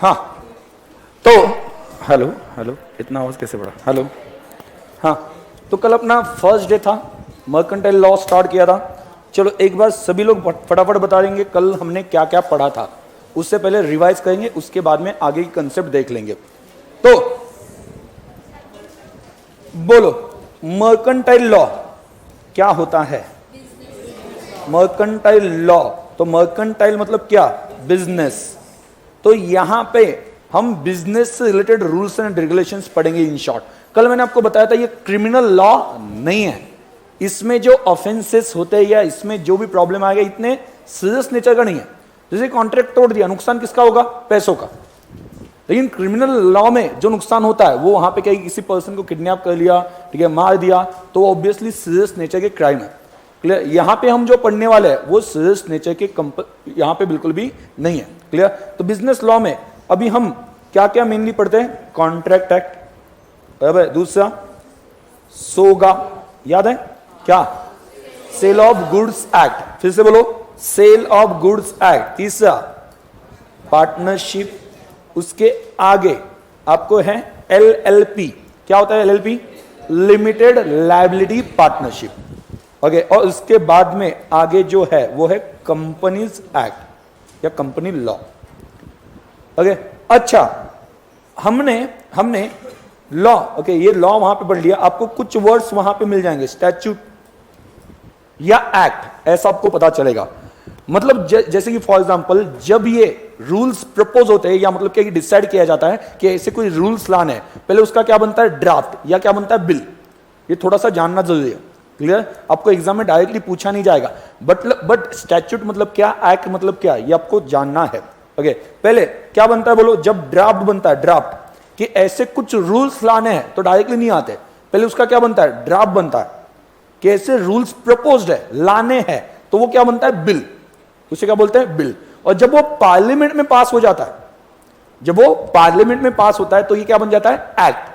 हाँ तो hello hello, इतना आवाज कैसे बढ़ा? हेलो। हाँ तो कल अपना फर्स्ट डे था, मर्केंटाइल लॉ स्टार्ट किया था। चलो एक बार सभी लोग फटाफट बता देंगे कल हमने क्या क्या पढ़ा था। उससे पहले रिवाइज करेंगे, उसके बाद में आगे की कंसेप्ट देख लेंगे। तो बोलो, मर्केंटाइल लॉ क्या होता है? मर्केंटाइल लॉ, तो मर्केंटाइल मतलब क्या? बिजनेस। तो यहां पे हम बिजनेस से रिलेटेड रूल्स एंड रेगुलेशंस पढ़ेंगे इन शॉर्ट। कल मैंने आपको बताया था ये क्रिमिनल लॉ नहीं है, इसमें जो ऑफेंसेस होते हैं या इसमें जो भी प्रॉब्लम आएगा इतने सीरियस नेचर का नहीं है। जैसे कॉन्ट्रैक्ट तोड़ दिया, नुकसान किसका होगा? पैसों का। लेकिन क्रिमिनल लॉ में जो नुकसान होता है वो वहां पे क्या, किसी पर्सन को किडनैप कर लिया, ठीक है, मार दिया, तो ऑब्वियसली सीरियस नेचर के क्राइम है। क्लियर? यहां पे हम जो पढ़ने वाले हैं वो सीरियस नेचर के यहां पे बिल्कुल भी नहीं है। क्लियर? तो बिजनेस लॉ में अभी हम क्या क्या मेनली पढ़ते हैं? कॉन्ट्रैक्ट एक्ट, बराबर। दूसरा सोगा, याद है क्या? सेल ऑफ गुड्स एक्ट, फिर से बोलो, सेल ऑफ गुड्स एक्ट। तीसरा पार्टनरशिप, उसके आगे आपको है एलएलपी। क्या होता है LLP? Limited liability partnership. Okay, और उसके बाद में आगे जो है वो है कंपनीज एक्ट या कंपनी लॉ। ओके, अच्छा, हमने लॉ, ओके, ये लॉ वहां पे पढ़ लिया। आपको कुछ वर्ड्स वहां पे मिल जाएंगे, स्टैच्यूट या एक्ट, ऐसा आपको पता चलेगा। मतलब जैसे कि फॉर एग्जांपल जब ये रूल्स प्रपोज होते हैं या मतलब क्या डिसाइड किया जाता है कि ऐसे कोई रूल्स लाने हैं, पहले उसका क्या बनता है? ड्राफ्ट या क्या बनता है? बिल। ये थोड़ा सा जानना जरूरी है। क्लियर? आपको एग्जाम में डायरेक्टली पूछा नहीं जाएगा, बट स्टैच्यूट मतलब क्या, एक्ट मतलब क्या, ये आपको जानना है। ओके, पहले क्या बनता है बोलो? जब ड्राफ्ट बनता है, ड्राफ्ट कि ऐसे कुछ रूल्स लाने हैं तो डायरेक्टली नहीं आते, पहले उसका क्या बनता है? ड्राफ्ट बनता है। कि ऐसे रूल्स प्रपोज्ड है, लाने हैं, तो वो क्या बनता है? बिल। उसे क्या बोलते हैं? बिल। और जब वो पार्लियामेंट में पास हो जाता है, जब वो पार्लियामेंट में पास होता है तो ये क्या बन जाता है? एक्ट।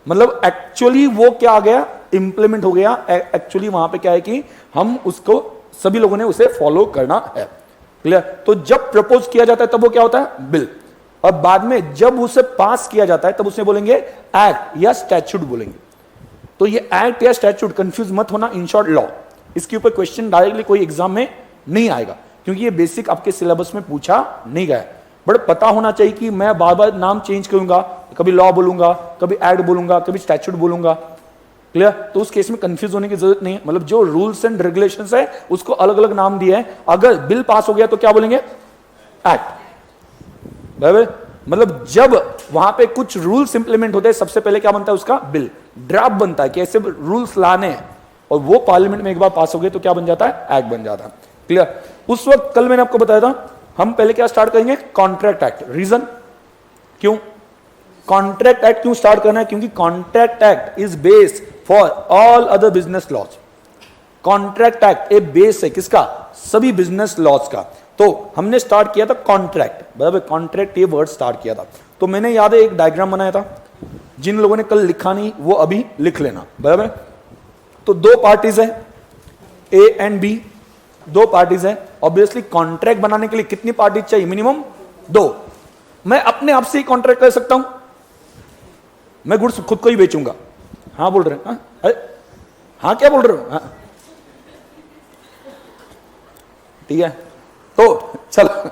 मतलब एक्चुअली वो क्या आ गया? इंप्लीमेंट हो गया। एक्चुअली वहां पे क्या है कि हम उसको, सभी लोगों ने उसे फॉलो करना है। क्लियर? तो जब प्रपोज किया जाता है तब वो क्या होता है? बिल। और बाद में जब उसे पास किया जाता है तब उसे बोलेंगे एक्ट या स्टैच्यूट बोलेंगे। तो ये एक्ट या स्टैच्यूट, कंफ्यूज मत होना, इन शॉर्ट लॉ। इसके ऊपर क्वेश्चन डायरेक्टली कोई एग्जाम में नहीं आएगा क्योंकि ये बेसिक आपके सिलेबस में पूछा नहीं गया। बट पता होना चाहिए कि मैं बार बार नाम चेंज करूंगा, कभी लॉ बोलूंगा, कभी एक्ट बोलूंगा, कभी स्टैच्यूट बोलूंगा। क्लियर? तो उस केस में कंफ्यूज होने की जरूरत नहीं है। मतलब जो रूल्स एंड रेगुलेशंस है उसको अलग अलग नाम दिए हैं। अगर बिल पास हो गया तो क्या बोलेंगे? एक्ट। बराबर? मतलब जब वहां पे कुछ रूल्स इंप्लीमेंट होते हैं सबसे पहले क्या बनता है? उसका बिल। ड्राफ्ट बनता है कि ऐसे रूल्स लाने हैं, और वो पार्लियामेंट में एक बार पास हो गए तो क्या बन जाता है? एक्ट बन जाता है। क्लियर? उस वक्त कल मैंने आपको बताया था हम पहले क्या स्टार्ट करेंगे? Contract act. रीजन क्यों कॉन्ट्रैक्ट एक्ट क्यों स्टार्ट करना है? क्योंकि contract act is base for all other business laws. Contract act एक बेस है किसका? सभी बिजनेस लॉज का। तो हमने स्टार्ट किया था कॉन्ट्रैक्ट, बराबर। कॉन्ट्रैक्ट ये वर्ड स्टार्ट किया था। तो मैंने याद है एक डायग्राम बनाया था, जिन लोगों ने कल लिखा नहीं वो अभी लिख लेना, बराबर। तो दो पार्टीज है, ए एंड बी, दो पार्टीज है। ऑब्वियसली कॉन्ट्रैक्ट बनाने के लिए कितनी पार्टीज चाहिए? मिनिमम दो। मैं अपने आप से ही कॉन्ट्रैक्ट कर सकता हूं, मैं गुड्स खुद को ही बेचूंगा। हाँ बोल रहे हैं? अरे हाँ, क्या बोल रहे हो? हाँ ठीक है, तो चलो,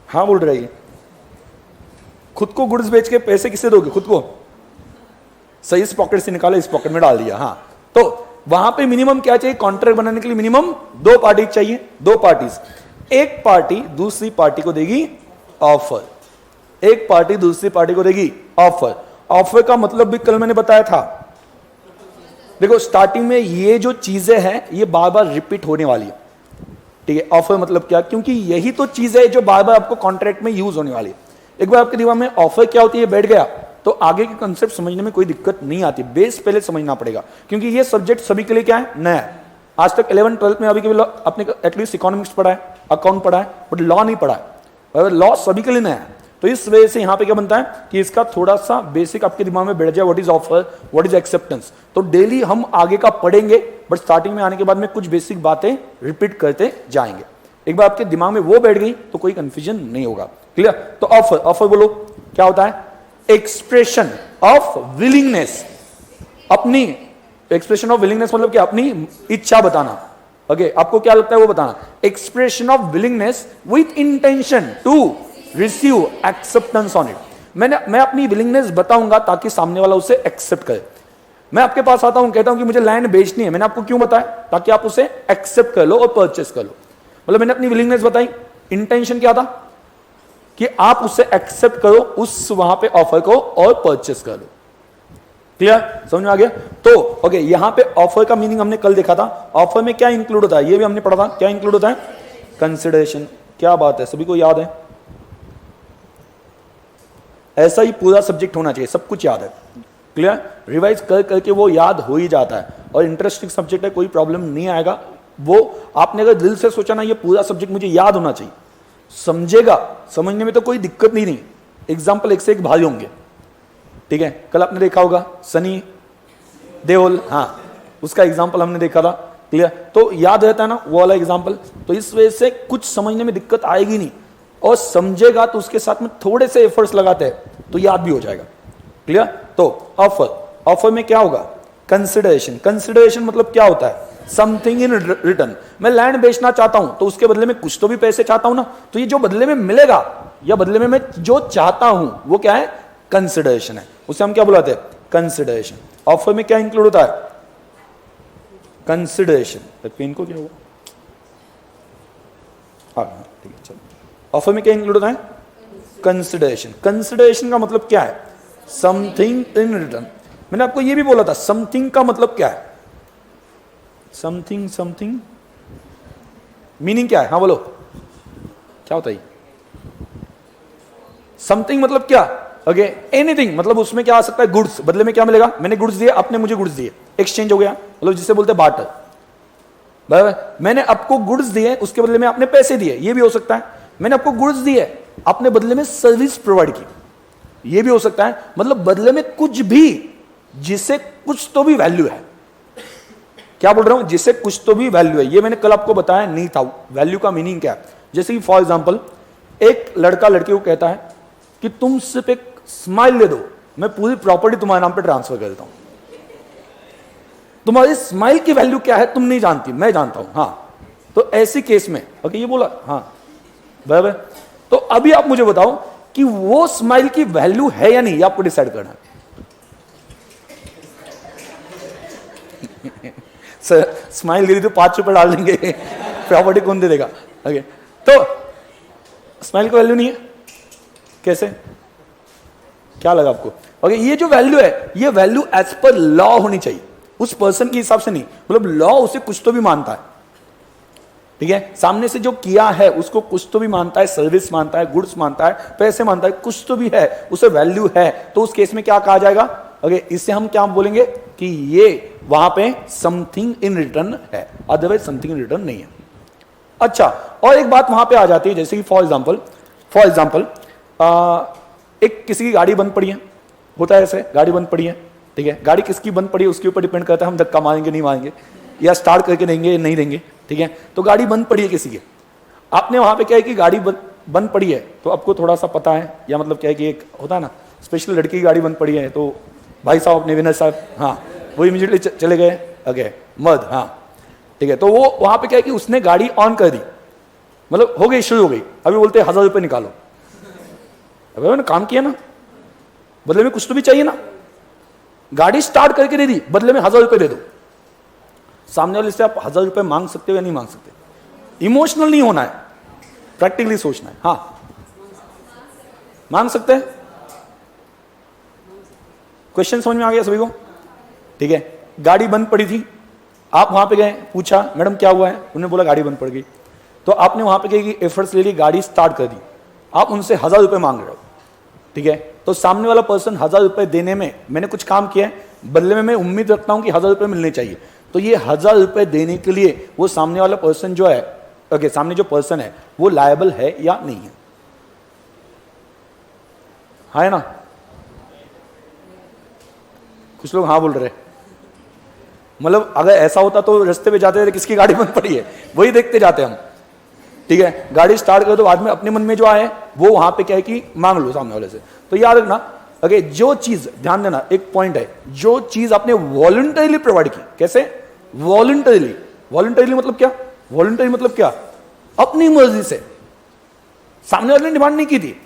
हाँ बोल रहे हैं। खुद को गुड्स बेच के पैसे किससे दोगे? खुद को। सही, इस पॉकेट से निकाला, इस पॉकेट में डाल दिया। हाँ, तो वहां पे मिनिमम क्या चाहिए? कॉन्ट्रैक्ट बनाने के लिए मिनिमम दो पार्टी चाहिए। दो पार्टीज, एक पार्टी दूसरी पार्टी को देगी ऑफर, एक पार्टी दूसरी पार्टी को देगी ऑफर। ऑफर का मतलब भी कल मैंने बताया था। देखो स्टार्टिंग में ये जो चीजें हैं ये बार बार रिपीट होने वाली है, ठीक है। ऑफर मतलब क्या? क्योंकि यही तो चीज है जो बार बार आपको कॉन्ट्रैक्ट में यूज होने वाली है। एक बार आपके दिमाग में ऑफर क्या होती है बैठ गया तो आगे के कंसेप्ट समझने में कोई दिक्कत नहीं आती। बेस पहले समझना पड़ेगा क्योंकि ये सब्जेक्ट सभी के लिए क्या है? नया है। आज तक 11th 12th में अभी के अपने एटलीस्ट इकोनॉमिक्स पढ़ा है, अकाउंट पढ़ा है, बट लॉ नहीं पढ़ा है। लॉ सभी के लिए नया है। तो इस वजह से यहां पे क्या बनता है कि इसका थोड़ा सा बेसिक आपके दिमाग में बैठ जाए, what is offer, what is acceptance. तो डेली हम आगे का पढ़ेंगे, बट स्टार्टिंग में आने के बाद में कुछ बेसिक बातें रिपीट करते जाएंगे। एक बार आपके दिमाग में वो बैठ गई तो कोई कंफ्यूजन नहीं होगा। क्लियर? तो ऑफर, ऑफर बोलो क्या होता है? एक्सप्रेशन ऑफ विलिंगनेस, अपनी एक्सप्रेशन ऑफ विलिंगनेस मतलब क्या? अपनी इच्छा बताना। ओके, आपको क्या लगता है वो बताना। Expression of willingness with intention to receive acceptance on it. मैं अपनी विलिंगनेस बताऊंगा ताकि सामने वाला उसे एक्सेप्ट करे। मैं आपके पास आता हूं, कहता हूं कि मुझे लैंड बेचनी है, मैंने आपको क्यों बताया? ताकि आप उसे एक्सेप्ट कर लो और परचेस कर लो। मतलब मैंने अपनी विलिंगनेस बताई, इंटेंशन क्या था? कि आप उसे एक्सेप्ट करो उस वहां पे ऑफर को और परचेस कर लो। क्लियर? समझ में आ गया? तो ओके, यहां पे ऑफर का मीनिंग हमने कल देखा था। ऑफर में क्या इंक्लूड होता है ये भी हमने पढ़ा था। क्या इंक्लूड होता है? कंसिडरेशन। क्या बात है, सभी को याद है? ऐसा ही पूरा सब्जेक्ट होना चाहिए, सब कुछ याद है। क्लियर? रिवाइज कर करके वो याद हो ही जाता है और इंटरेस्टिंग सब्जेक्ट है, कोई प्रॉब्लम नहीं आएगा। वो आपने अगर दिल से सोचा ना ये पूरा सब्जेक्ट मुझे याद होना चाहिए, समझेगा, समझने में तो कोई दिक्कत नहीं। एग्जाम्पल एक से एक भारी होंगे। ठीक है, कल आपने देखा होगा सनी देओल, हाँ, उसका एग्जाम्पल हमने देखा था। क्लियर? तो याद रहता है ना वो वाला एग्जाम्पल। तो इस वजह से कुछ समझने में दिक्कत आएगी नहीं, और समझेगा तो उसके साथ में थोड़े से एफर्ट्स लगाते हैं तो याद भी हो जाएगा। क्लियर? तो ऑफर, ऑफर में क्या होगा? कंसिडरेशन। कंसिडरेशन मतलब क्या होता है? Something in return. मैं लैंड बेचना चाहता हूं तो उसके बदले में कुछ तो भी पैसे चाहता हूं ना, तो ये जो बदले में मिलेगा या बदले में मैं जो चाहता हूं वो क्या है? कंसिडरेशन है। उसे हम क्या बुलाते हैं? कंसिडरेशन। ऑफर में क्या इंक्लूड होता है? कंसिडरेशन। पेन को क्या हुआ? हाँ ठीक है, चलो। ऑफर में क्या इंक्लूड होता है? कंसिडरेशन। कंसिडरेशन का मतलब क्या है? Something in return. मैंने आपको ये भी बोला था, समथिंग का मतलब क्या है? समथिंग, समथिंग मीनिंग क्या है? हाँ बोलो, क्या होता है? समथिंग मतलब क्या? ओके, एनीथिंग मतलब उसमें क्या आ सकता है? गुड्स। बदले में क्या मिलेगा? मैंने गुड्स दिए, आपने मुझे गुड्स दिए, एक्सचेंज हो गया। मतलब जिसे बोलते हैं बार्टर। बराबर? मैंने आपको गुड्स दिए, उसके बदले में आपने पैसे दिए, ये भी हो सकता है। मैंने आपको गुड्स दिए, आपने बदले में सर्विस प्रोवाइड की, ये भी हो सकता है। मतलब बदले में कुछ भी जिसे कुछ तो भी वैल्यू है। क्या बोल रहा हूं? जिसे कुछ तो भी वैल्यू है। ये मैंने कल आपको बताया नहीं था वैल्यू का मीनिंग क्या है। जैसे कि फॉर एग्जांपल एक लड़का लड़की को कहता है कि तुम सिर्फ एक स्माइल दे दो, मैं पूरी प्रॉपर्टी तुम्हारे नाम पे ट्रांसफर कर देता हूं। तुम्हारी स्माइल की वैल्यू क्या है तुम नहीं जानती, मैं जानता हूं। हाँ, तो ऐसी केस में ओके, ये बोला, हाँ बराबर। तो अभी आप मुझे बताओ कि वो स्माइल की वैल्यू है या नहीं, ये आपको डिसाइड करना है। सर स्माइल दे दी तो 5 रुपए डाल देंगे, प्रॉपर्टी कौन दे देगा? ओके, तो स्माइल की वैल्यू नहीं है, कैसे? क्या लगा आपको? ओके, ये जो वैल्यू है ये वैल्यू एज पर लॉ होनी चाहिए, उस पर्सन के हिसाब से नहीं। मतलब लॉ उसे कुछ तो भी मानता है। ठीक है, सामने से जो किया है उसको कुछ तो भी मानता है, सर्विस मानता है, गुड्स मानता है, पैसे मानता है, कुछ तो भी है, उसे वैल्यू है। तो उस केस में क्या कहा जाएगा? ओके, इससे हम क्या बोलेंगे कि ये वहां पे समथिंग इन रिटर्न है, अदरवाइज समथिंग इन रिटर्न नहीं है। अच्छा, और एक बात वहां पे आ जाती है, जैसे कि फॉर एग्जाम्पल एक किसी की गाड़ी बंद पड़ी है, होता है ऐसे, गाड़ी बंद पड़ी है। ठीक है, गाड़ी किसकी बंद पड़ी है उसके ऊपर डिपेंड करता है हम धक्का मारेंगे नहीं मारेंगे, या स्टार्ट करके देंगे नहीं देंगे। ठीक है, तो गाड़ी बंद पड़ी है किसी की, आपने वहां पे क्या है कि गाड़ी बंद पड़ी है, तो आपको थोड़ा सा पता है, या मतलब क्या है कि एक होता है ना, स्पेशल लड़की की गाड़ी बंद पड़ी है, तो भाई साहब अपने विनर साहब, हाँ वो इमीडिएटली चले गए। ओके, मर्द, हाँ ठीक है, तो वो वहां पे क्या है कि उसने गाड़ी ऑन कर दी, मतलब हो गई, शुरू हो गई। अभी बोलते हैं 1000 रुपये निकालो, अबे मैंने काम किया ना, बदले में कुछ तो भी चाहिए ना। गाड़ी स्टार्ट करके दे दी, बदले में 1000 रुपये दे दो। सामने वाले से आप 1000 रुपये मांग सकते हो या नहीं मांग सकते? इमोशनल नहीं होना है, प्रैक्टिकली सोचना है। हाँ मांग सकते हैं। क्वेश्चन समझ में आ गया सभी को? ठीक है, गाड़ी बंद पड़ी थी, आप वहां पे गए, पूछा मैडम क्या हुआ है, उन्होंने बोला गाड़ी बंद पड़ गई। तो आपने वहां पे गए, एफर्ट्स ले ली, गाड़ी स्टार्ट कर दी, आप उनसे 1000 रुपये मांग रहे हो। ठीक है, तो सामने वाला पर्सन 1000 रुपये देने में, मैंने कुछ काम किया है, बदले में मैं उम्मीद रखता हूं कि 1000 रुपये मिलने चाहिए, तो ये 1000 रुपये देने के लिए वो सामने वाला पर्सन जो है, ओके, सामने जो पर्सन है वो लायबल है या नहीं है? हाँ है ना? कुछ लोग हाँ बोल रहे। मतलब अगर ऐसा होता तो रास्ते पे जाते थे किसकी गाड़ी बंद पड़ी है वही देखते जाते हम। ठीक है, गाड़ी स्टार्ट कर दो, बाद में अपने मन में जो आए वो वहां पे क्या है कि मांग लो सामने वाले से। तो याद रखना, अगर जो चीज, ध्यान देना एक पॉइंट है, जो चीज आपने वॉलंटरीली प्रोवाइड की, कैसे वॉलंटरीली, वॉलंटरीली मतलब क्या, वॉलंटरी मतलब क्या, अपनी मर्जी से, सामने वाले ने डिमांड नहीं की थी,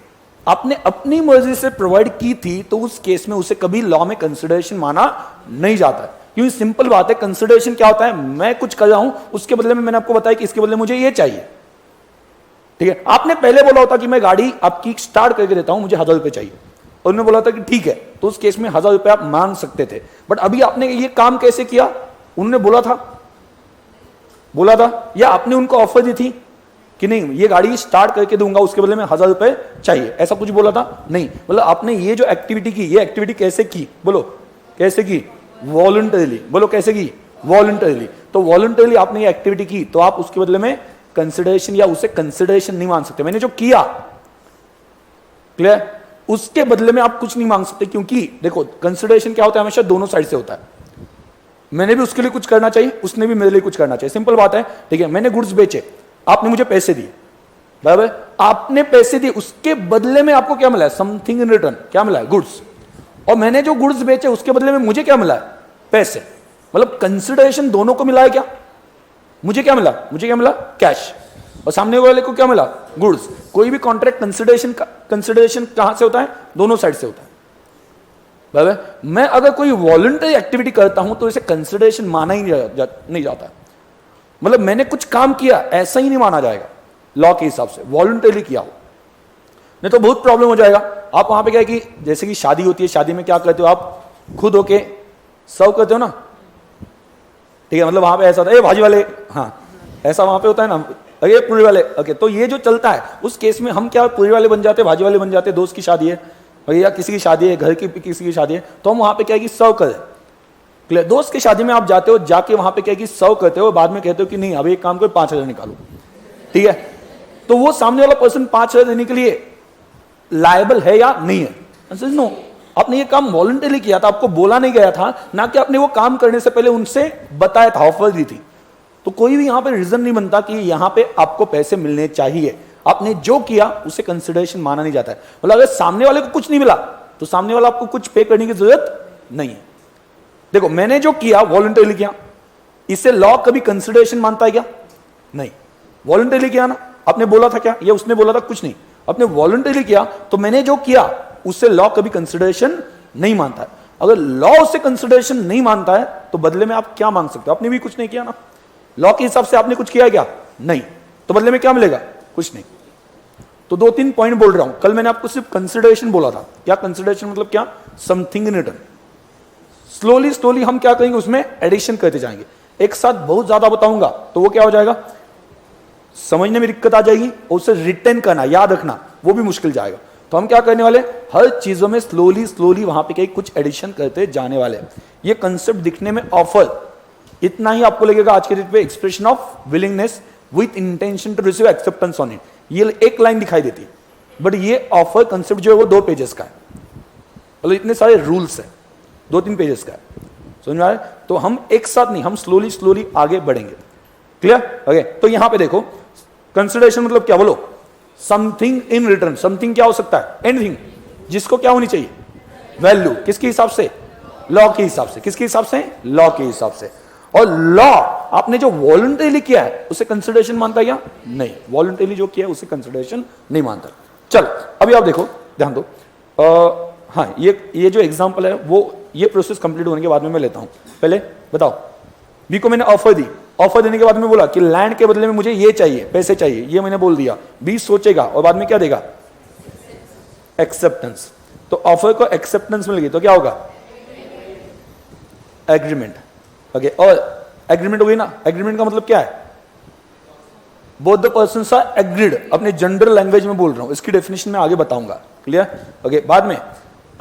आपने अपनी मर्जी से प्रोवाइड की थी, तो उस केस में उसे कभी लॉ में कंसिडरेशन माना नहीं जाता है। क्योंकि सिंपल बात है, कंसिडरेशन क्या होता है, मैं कुछ कर रहा हूं, उसके बदले में मैंने आपको बताया कि इसके बदले मुझे ये चाहिए, ठीक है। आपने पहले बोला होता कि मैं गाड़ी आपकी स्टार्ट करके देता हूं, मुझे 1000 रुपए चाहिए, और उन्होंने बोला था कि ठीक है, तो उस केस में 1000 रुपए आप मांग सकते थे। बट अभी आपने ये काम कैसे किया, उन्होंने बोला था या आपने उनको ऑफर दी थी कि नहीं ये गाड़ी स्टार्ट करके दूंगा, उसके बदले में 1000 रुपए चाहिए, ऐसा कुछ बोला था? नहीं। मतलब आपने ये जो एक्टिविटी की, ये एक्टिविटी कैसे की, बोलो कैसे की, वॉलंटरीली, बोलो कैसे की, वॉलंटरीली। तो वॉलंटरीली आपने ये एक्टिविटी की, तो आप उसके बदले में कंसिडरेशन या उसे कंसिडरेशन नहीं मान सकते। मैंने जो किया, क्लियर, उसके बदले में आप कुछ नहीं मांग सकते, क्योंकि देखो कंसिडरेशन क्या होता है, हमेशा दोनों साइड से होता है। मैंने भी उसके लिए कुछ करना चाहिए, उसने भी मेरे लिए कुछ करना चाहिए, सिंपल बात है, ठीक है। मैंने गुड्स बेचे, आपने मुझे पैसे दिए, बराबर, आपने पैसे दिए, उसके बदले में आपको क्या मिला है, समथिंग इन रिटर्न, क्या मिला है, गुड्स। और मैंने जो गुड्स बेचे उसके बदले में मुझे क्या मिला है, पैसे। मतलब कंसिडरेशन दोनों को मिला है क्या, मुझे क्या मिला, मुझे क्या मिला, कैश, और सामने वाले को क्या मिला, गुड्स। कोई भी कॉन्ट्रैक्ट कंसिडरेशन कहां से होता है, दोनों साइड से होता है, बराबर। मैं अगर कोई वॉलंटरी एक्टिविटी करता हूं तो इसे कंसिडरेशन माना ही नहीं जाता। मतलब मैंने कुछ काम किया, ऐसा ही नहीं माना जाएगा लॉ के हिसाब से, वॉलंटरी किया हो, नहीं तो बहुत प्रॉब्लम हो जाएगा। आप वहां पे क्या है कि जैसे कि शादी होती है, शादी में क्या करते हो आप, खुद होके सर्व करते हो ना, ठीक है। मतलब वहां पे ऐसा होता है, भाजी वाले, हाँ ऐसा वहां पे होता है ना, अरे पूरी वाले, ओके। तो ये जो चलता है, उस केस में हम क्या पूरी वाले बन जाते हैं, भाजी वाले बन जाते हैं। दोस्त की शादी है या किसी की शादी है, घर की किसी की शादी है, तो हम वहां पे क्या है कि सर्व करें, क्लियर। दोस्त की शादी में आप जाते हो, जाके वहां पे क्या है कि सर्व करते हो, बाद में कहते हो कि नहीं अभी एक काम करो 5000 निकालो, ठीक है। तो वो सामने वाला पर्सन 5000 देने के लिए लायबल है या नहीं है, नो। आपने ये काम वॉलंटरी किया था, आपको बोला नहीं गया था, ना कि आपने वो काम करने से पहले उनसे बताया था, ऑफर दी थी। तो कोई भी यहां पे रीजन नहीं बनता कि यहां पे आपको पैसे मिलने चाहिए। आपने जो किया उसे कंसिडरेशन माना नहीं जाता है। मतलब अगर सामने वाले को कुछ नहीं मिला तो सामने वाला आपको कुछ पे करने की जरूरत नहीं है। देखो मैंने जो किया वॉलंटरी किया, इसे लॉ कभी कंसिडरेशन मानता है क्या, नहीं। वॉलंटरी किया ना, आपने बोला था क्या, या उसने बोला था, कुछ नहीं, आपने वॉलंटरी किया, तो मैंने जो किया उससे लॉ कभी कंसिडरेशन नहीं मानता है। अगर लॉ उसे कंसिडरेशन नहीं मानता है तो बदले में आप क्या मांग सकते हो, आपने भी कुछ नहीं किया ना, लॉ के हिसाब से आपने कुछ किया है क्या, नहीं, तो बदले में क्या मिलेगा, कुछ नहीं। तो 2-3 पॉइंट बोल रहा हूं। कल मैंने आपको सिर्फ कंसिडरेशन बोला था, क्या कंसिडरेशन मतलब क्या, something in return. Slowly slowly हम क्या करेंगे, उसमें एडिशन करते जाएंगे। एक साथ बहुत ज्यादा बताऊंगा तो वो क्या हो जाएगा, समझने में दिक्कत आ जाएगी, और उसे रिटेन करना, याद रखना, वो भी मुश्किल जाएगा। तो हम क्या करने वाले, हर चीजों में स्लोली स्लोली वहां पे कुछ एडिशन करते जाने वाले। ये कंसेप्ट दिखने में ऑफर इतना ही आपको लगेगा आज के डेट पे, expression of willingness with intention to receive acceptance on it, ये एक लाइन दिखाई देती है, बट ये ऑफर कंसेप्ट जो है वो 2 पेजेस का है। मतलब इतने सारे रूल्स है, 2-3 पेजेस का है, समझ में आया। तो हम एक साथ नहीं, हम स्लोली स्लोली आगे बढ़ेंगे, क्लियर। ओके, तो यहां पे देखो कंसिडरेशन मतलब क्या, बोलो, समथिंग इन रिटर्न। समथिंग क्या हो सकता है, एनीथिंग, जिसको क्या होनी चाहिए, वैल्यू, किसके हिसाब से, लॉ के हिसाब से। किसके हिसाब से, लॉ के हिसाब से। और लॉ आपने जो वॉलंटरीली किया है उसे कंसिडरेशन मानता है क्या, नहीं, वॉलंटरीली जो किया है उसे कंसिडरेशन नहीं मानता। चलो अभी आप देखो, ध्यान दो, हाँ ये जो एग्जांपल है वो, ये प्रोसेस कंप्लीट होने के बाद में मैं लेता हूं। पहले बताओ, बी को मैंने ऑफर दी, ऑफर देने के बाद में बोला कि लैंड के बदले में मुझे ये चाहिए, पैसे चाहिए, ये मैंने बोल दिया। बी सोचेगा और बाद में क्या देगा, एक्सेप्टेंस। तो ऑफर को एक्सेप्टेंस मिल गई तो क्या होगा, एग्रीमेंट। ओके, और एग्रीमेंट हो गई ना। एग्रीमेंट का मतलब क्या है, both the persons are agreed. अपने जनरल लैंग्वेज में बोल रहा हूं, इसकी डेफिनेशन मैं आगे बताऊंगा, क्लियर। ओके, बाद में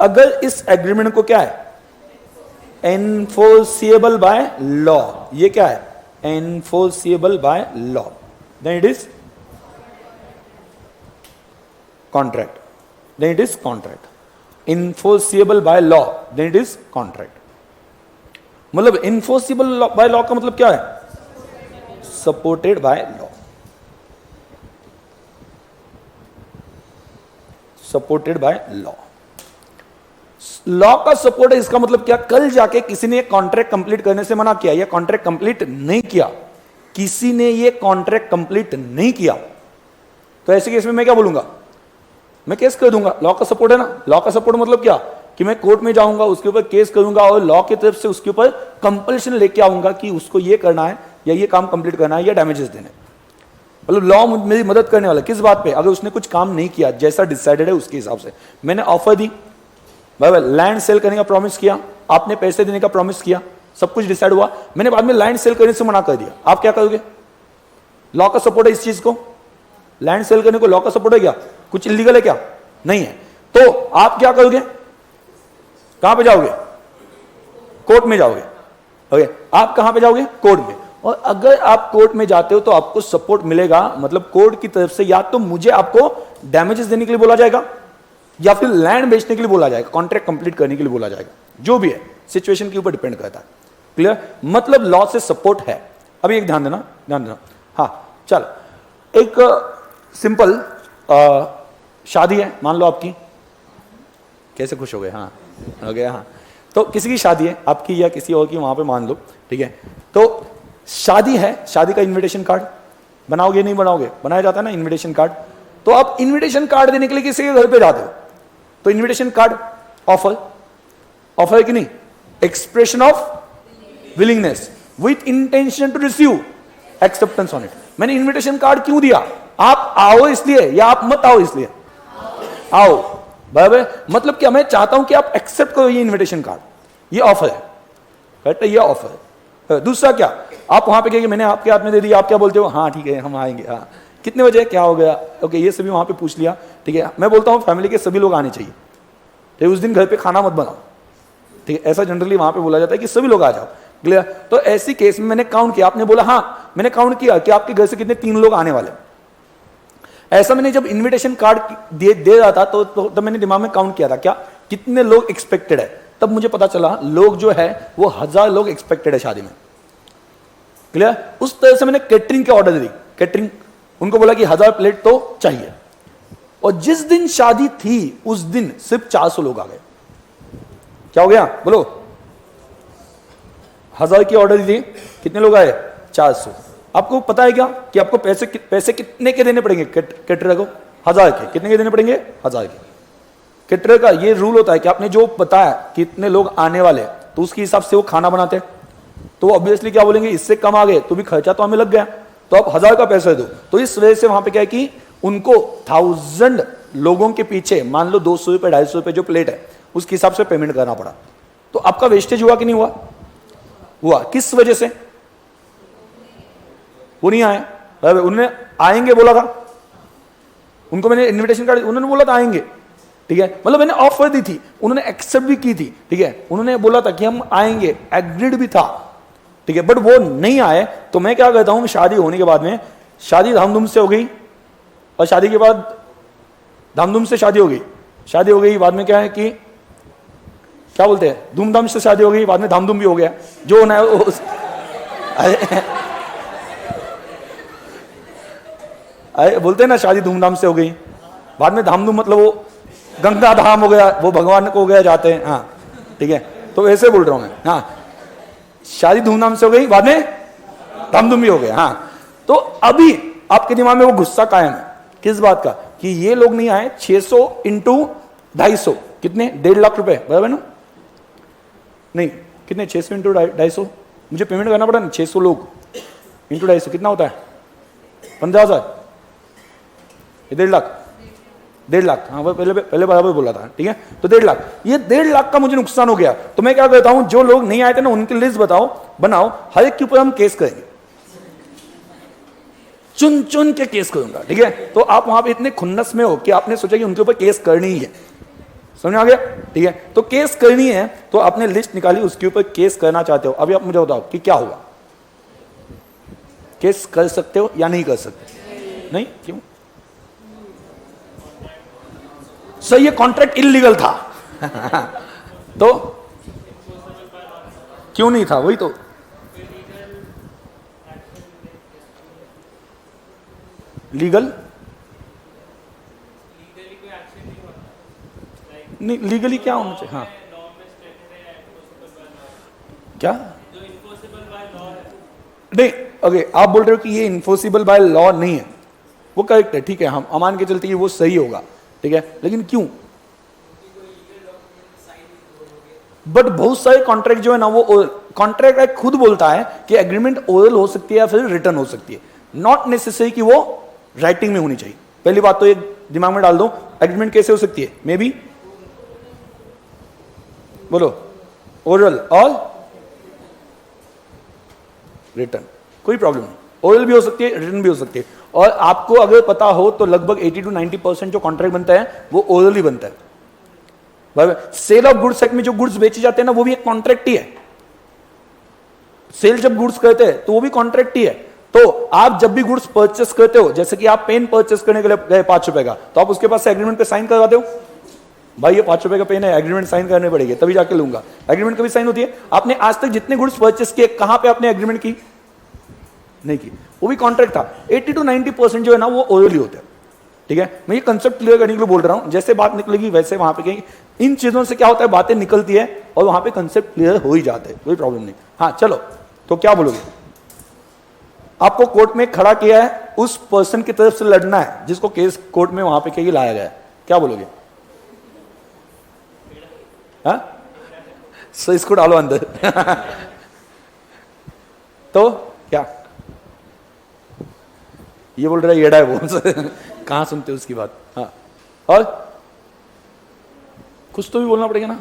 अगर इस एग्रीमेंट को क्या है, एनफोर्सिएबल बाय लॉ, ये क्या है, enforceable by law, then it is contract, then it is contract. Enforceable by law, then it is contract. मतलब इनफोर्सिबल बाय लॉ का मतलब क्या है, supported by law. Supported by law. Law का support है, इसका मतलब क्या, कल जाके किसी ने कॉन्ट्रैक्ट कंप्लीट करने से मना किया या कॉन्ट्रैक्ट कंप्लीट नहीं किया, किसी ने ये कॉन्ट्रैक्ट कंप्लीट नहीं किया, तो ऐसे केस में मैं क्या बोलूंगा, मैं केस कर दूंगा। लॉ का सपोर्ट है ना। लॉ का सपोर्ट मतलब क्या कि मैं कोर्ट में जाऊंगा, उसके ऊपर केस करूंगा और लॉ की तरफ से उसके ऊपर कंपल्शन लेके आऊंगा कि उसको ये करना है या ये काम कंप्लीट करना है या डैमेजेस देने। मतलब लॉ मेरी मदद करने वाला किस बात पे, अगर उसने कुछ काम नहीं किया जैसा डिसाइडेड है उसके हिसाब से। मैंने ऑफर दी, लैंड सेल करने का प्रॉमिस किया, आपने पैसे देने का प्रॉमिस किया, सब कुछ डिसाइड हुआ, मैंने बाद में लैंड सेल करने से मना कर दिया, आप क्या करोगे? लॉ का सपोर्ट है इस चीज को, लैंड सेल करने को लॉ का सपोर्ट है क्या? कुछ इलीगल है क्या? नहीं है। तो आप क्या करोगे? कहां पे जाओगे? कोर्ट में जाओगे। ओके, आप कहां पे जाओगे? कोर्ट में। और अगर आप कोर्ट में जाते हो तो आपको सपोर्ट मिलेगा, मतलब कोर्ट की तरफ से या तो मुझे आपको डैमेजेस देने के लिए बोला जाएगा या फिर लैंड बेचने के लिए बोला जाएगा, कॉन्ट्रैक्ट कंप्लीट करने के लिए बोला जाएगा, जो भी है सिचुएशन के ऊपर डिपेंड करता है। क्लियर? मतलब लॉ से सपोर्ट है। अभी एक ध्यान देना, ध्यान देना। हाँ चल, एक सिंपल शादी है मान लो आपकी, कैसे खुश हो गए? हाँ हो गया। हाँ, तो किसी की शादी है, आपकी या किसी और की, वहां पे मान लो, ठीक है। तो शादी है, शादी का इनविटेशन कार्ड बनाओगे नहीं बनाओगे? बनाया जाता है ना इनविटेशन कार्ड। तो आप इनविटेशन कार्ड देने के लिए किसी के घर पे जाते हो, तो इनविटेशन कार्ड ऑफर, ऑफर है कि नहीं? Expression of willingness with intention to receive acceptance on it. मैंने इनविटेशन कार्ड क्यों दिया? आप आओ इसलिए या आप मत आओ इसलिए? आओ, बराबर। मतलब क्या, मैं चाहता हूं कि आप एक्सेप्ट करो ये इनविटेशन कार्ड, ये ऑफर है, करेक्ट है, ये ऑफर है। दूसरा क्या, आप वहां पे कहेंगे मैंने आपके हाथ में दे दिया, आप क्या बोलते हो? हाँ ठीक है हम आएंगे। हाँ कितने बजे, क्या हो गया, ओके ये सभी वहां पे पूछ लिया, ठीक है। मैं बोलता हूँ फैमिली के सभी लोग आने चाहिए, तो उस दिन घर पे खाना मत बनाओ, ठीक है। ऐसा जनरली वहां पे बोला जाता है कि सभी लोग आ जाओ। क्लियर? तो ऐसी केस में मैंने काउंट किया, आपने बोला हाँ, मैंने काउंट किया कि आपके घर से कितने, 3 लोग आने वाले। ऐसा मैंने जब इनविटेशन कार्ड दे रहा था तो मैंने दिमाग में काउंट किया था क्या कितने लोग एक्सपेक्टेड है, तब मुझे पता चला लोग जो है वो 1000 लोग एक्सपेक्टेड है शादी में। क्लियर? उस तरह से मैंने कैटरिंग के ऑर्डर दी, कैटरिंग उनको बोला कि 1000 प्लेट तो चाहिए, और जिस दिन शादी थी उस दिन सिर्फ 400 लोग आ गए। क्या हो गया बोलो? 1000 की ऑर्डर दी, कितने लोग आए? 400। आपको पता है क्या कि आपको पैसे कितने के देने पड़ेंगे कैटरर को? 1000 के। कितने के देने पड़ेंगे? 1000 के। कैटरर का ये रूल होता है कि आपने जो बताया कितने लोग आने वाले तो उसके हिसाब से वो खाना बनाते हैं, तो ऑब्वियसली क्या बोलेंगे, इससे कम आ गए तो भी खर्चा तो हमें लग गया, तो आप 1000 का पैसा दो। तो इस वजह से वहां पे क्या है कि उनको 1000 लोगों के पीछे मान लो 200 रुपए 250 रुपए जो प्लेट है उसके हिसाब से पेमेंट करना पड़ा। तो आपका वेस्टेज हुआ कि नहीं हुआ? हुआ। किस वजह से? वो नहीं आए, उन्होंने आएंगे बोला था, उनको मैंने इनविटेशन कार्ड, उन्होंने बोला था आएंगे, ठीक है। मतलब मैंने ऑफर दी थी, उन्होंने एक्सेप्ट भी की थी, ठीक है। उन्होंने बोला था कि हम आएंगे, एग्रीड भी था, ठीक है, बट वो नहीं आए। तो मैं क्या कहता हूं, शादी होने के बाद में, शादी धामधूम से हो गई और शादी के बाद धामधूम से शादी हो गई, शादी हो गई, बाद में क्या है कि क्या बोलते हैं, धूमधाम से शादी हो गई, बाद में धामधूम भी हो गया, जो होना है अरे बोलते हैं ना शादी धूमधाम से हो गई, बाद में धामधूम मतलब वो गंगा धाम हो गया, वो भगवान को हो गया जाते हैं, हाँ ठीक है। तो ऐसे बोल रहा हूं मैं, हाँ शादी धूमधाम से हो गई, बाद में धामधूम भी हो गया, हाँ। तो अभी आपके दिमाग में वो गुस्सा कायम है किस बात का कि ये लोग नहीं आए। 600 इंटू 250 कितने? 1.5 लाख रुपए, बराबर ना? नहीं कितने? 600 इंटू 250 मुझे पेमेंट करना पड़ा ना। 600 लोग इंटू 250 कितना होता है? 15,000। 1.5 लाख, 1.5 लाख, हाँ पहले बराबर बोला था, ठीक है। तो 1.5 लाख, ये 1.5 लाख का मुझे नुकसान हो गया। तो मैं क्या कहता हूं, जो लोग नहीं आए थे ना उनकी लिस्ट बनाओ, हर एक के ऊपर हम केस करेंगे, चुन चुन के केस करूंगा, ठीक है। तो आप वहां पे इतने खुन्नस में हो कि आपने सोचा कि उनके ऊपर केस करनी ही है, समझ आ गया, ठीक है। तो केस करनी है तो आपने लिस्ट निकाली, उसके ऊपर केस करना चाहते हो। अभी आप मुझे बताओ कि क्या हुआ, केस कर सकते हो या नहीं कर सकते? नहीं, क्यों? सही, ये कॉन्ट्रैक्ट इलीगल था तो क्यों नहीं था? वही तो, लीगल नहीं लीगली क्या होना चाहिए? हाँ क्या नहीं, ओके आप बोल रहे हो कि ये इन्फोर्सिबल बाय लॉ नहीं है, वो करेक्ट है, ठीक है, हम मान के चलते कि वो सही होगा, ठीक है, लेकिन क्यों? बट बहुत सारे कॉन्ट्रैक्ट जो है ना, वो कॉन्ट्रैक्ट एक्ट खुद बोलता है कि एग्रीमेंट ओरल हो सकती है या फिर रिटर्न हो सकती है, नॉट नेसेसरी कि वो राइटिंग में होनी चाहिए। पहली बात तो ये दिमाग में डाल दो, एग्रीमेंट कैसे हो सकती है? मे बी बोलो ओरल और रिटर्न, कोई प्रॉब्लम नहीं, ओरल भी हो सकती है, रिटर्न भी हो सकती है। और आपको अगर पता हो तो लगभग 80 to 90% जो कॉन्ट्रैक्ट बनता है वो ओरल ही बनता है। सेल ऑफ गुड्स एक्ट में जो गुड्स बेचे जाते हैं ना, वो भी एक कॉन्ट्रैक्ट ही है। सेल जब गुड्स करते हैं तो वो भी कॉन्ट्रैक्ट ही है। तो आप जब भी गुड्स परचेस करते हो, जैसे कि आप पेन परचेस करने के लिए गए 5 रुपए का, तो आप उसके पास से एग्रीमेंट पे साइन करवाते हो, भाई ये 5 रुपए का पेन है, एग्रीमेंट साइन करनी पड़ेगी तभी जाके लूंगा। एग्रीमेंट कभी साइन होती है? आपने आज तक जितने गुड्स परचेस किए, कहां पे आपने एग्रीमेंट की? नहीं की, वो भी कॉन्ट्रैक्ट था। 80 to 90% जो है ना वो ओरली होता है, ठीक है। मैं ये कंसेप्ट क्लियर करने के लिए बोल रहा हूं, जैसे बात निकलेगी वैसे वहां पे कहीं इन चीजों से क्या होता है, बातें निकलती है और वहां पे कंसेप्ट क्लियर हो ही जाते हैं, कोई प्रॉब्लम नहीं। हाँ चलो, तो क्या बोलोगे? आपको कोर्ट में खड़ा किया है, उस पर्सन की तरफ से लड़ना है जिसको केस कोर्ट में वहां पे कहीं लाया गया है, क्या बोलोगे? हाँ सो इसको डालो अंदर तो क्या ये बोल रहा है येड़ा है वो कहां सुनते हो उसकी बात? हाँ और कुछ तो भी बोलना पड़ेगा ना।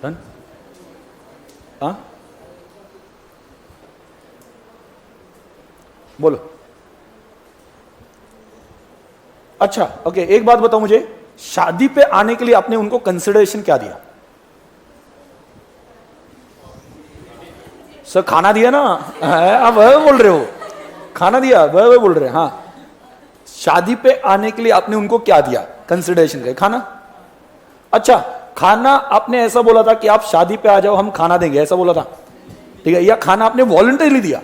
डन? हाँ बोलो। अच्छा ओके, एक बात बताओ मुझे, शादी पे आने के लिए आपने उनको कंसिडरेशन क्या दिया? सर खाना दिया ना, आप वह बोल रहे हो, खाना दिया, वह बोल रहे हैं। हाँ शादी पे आने के लिए आपने उनको क्या दिया कंसिडरेशन का? खाना। अच्छा खाना आपने ऐसा बोला था कि आप शादी पे आ जाओ हम खाना देंगे, ऐसा बोला था, ठीक है, या खाना आपने वॉलंटरीली दिया?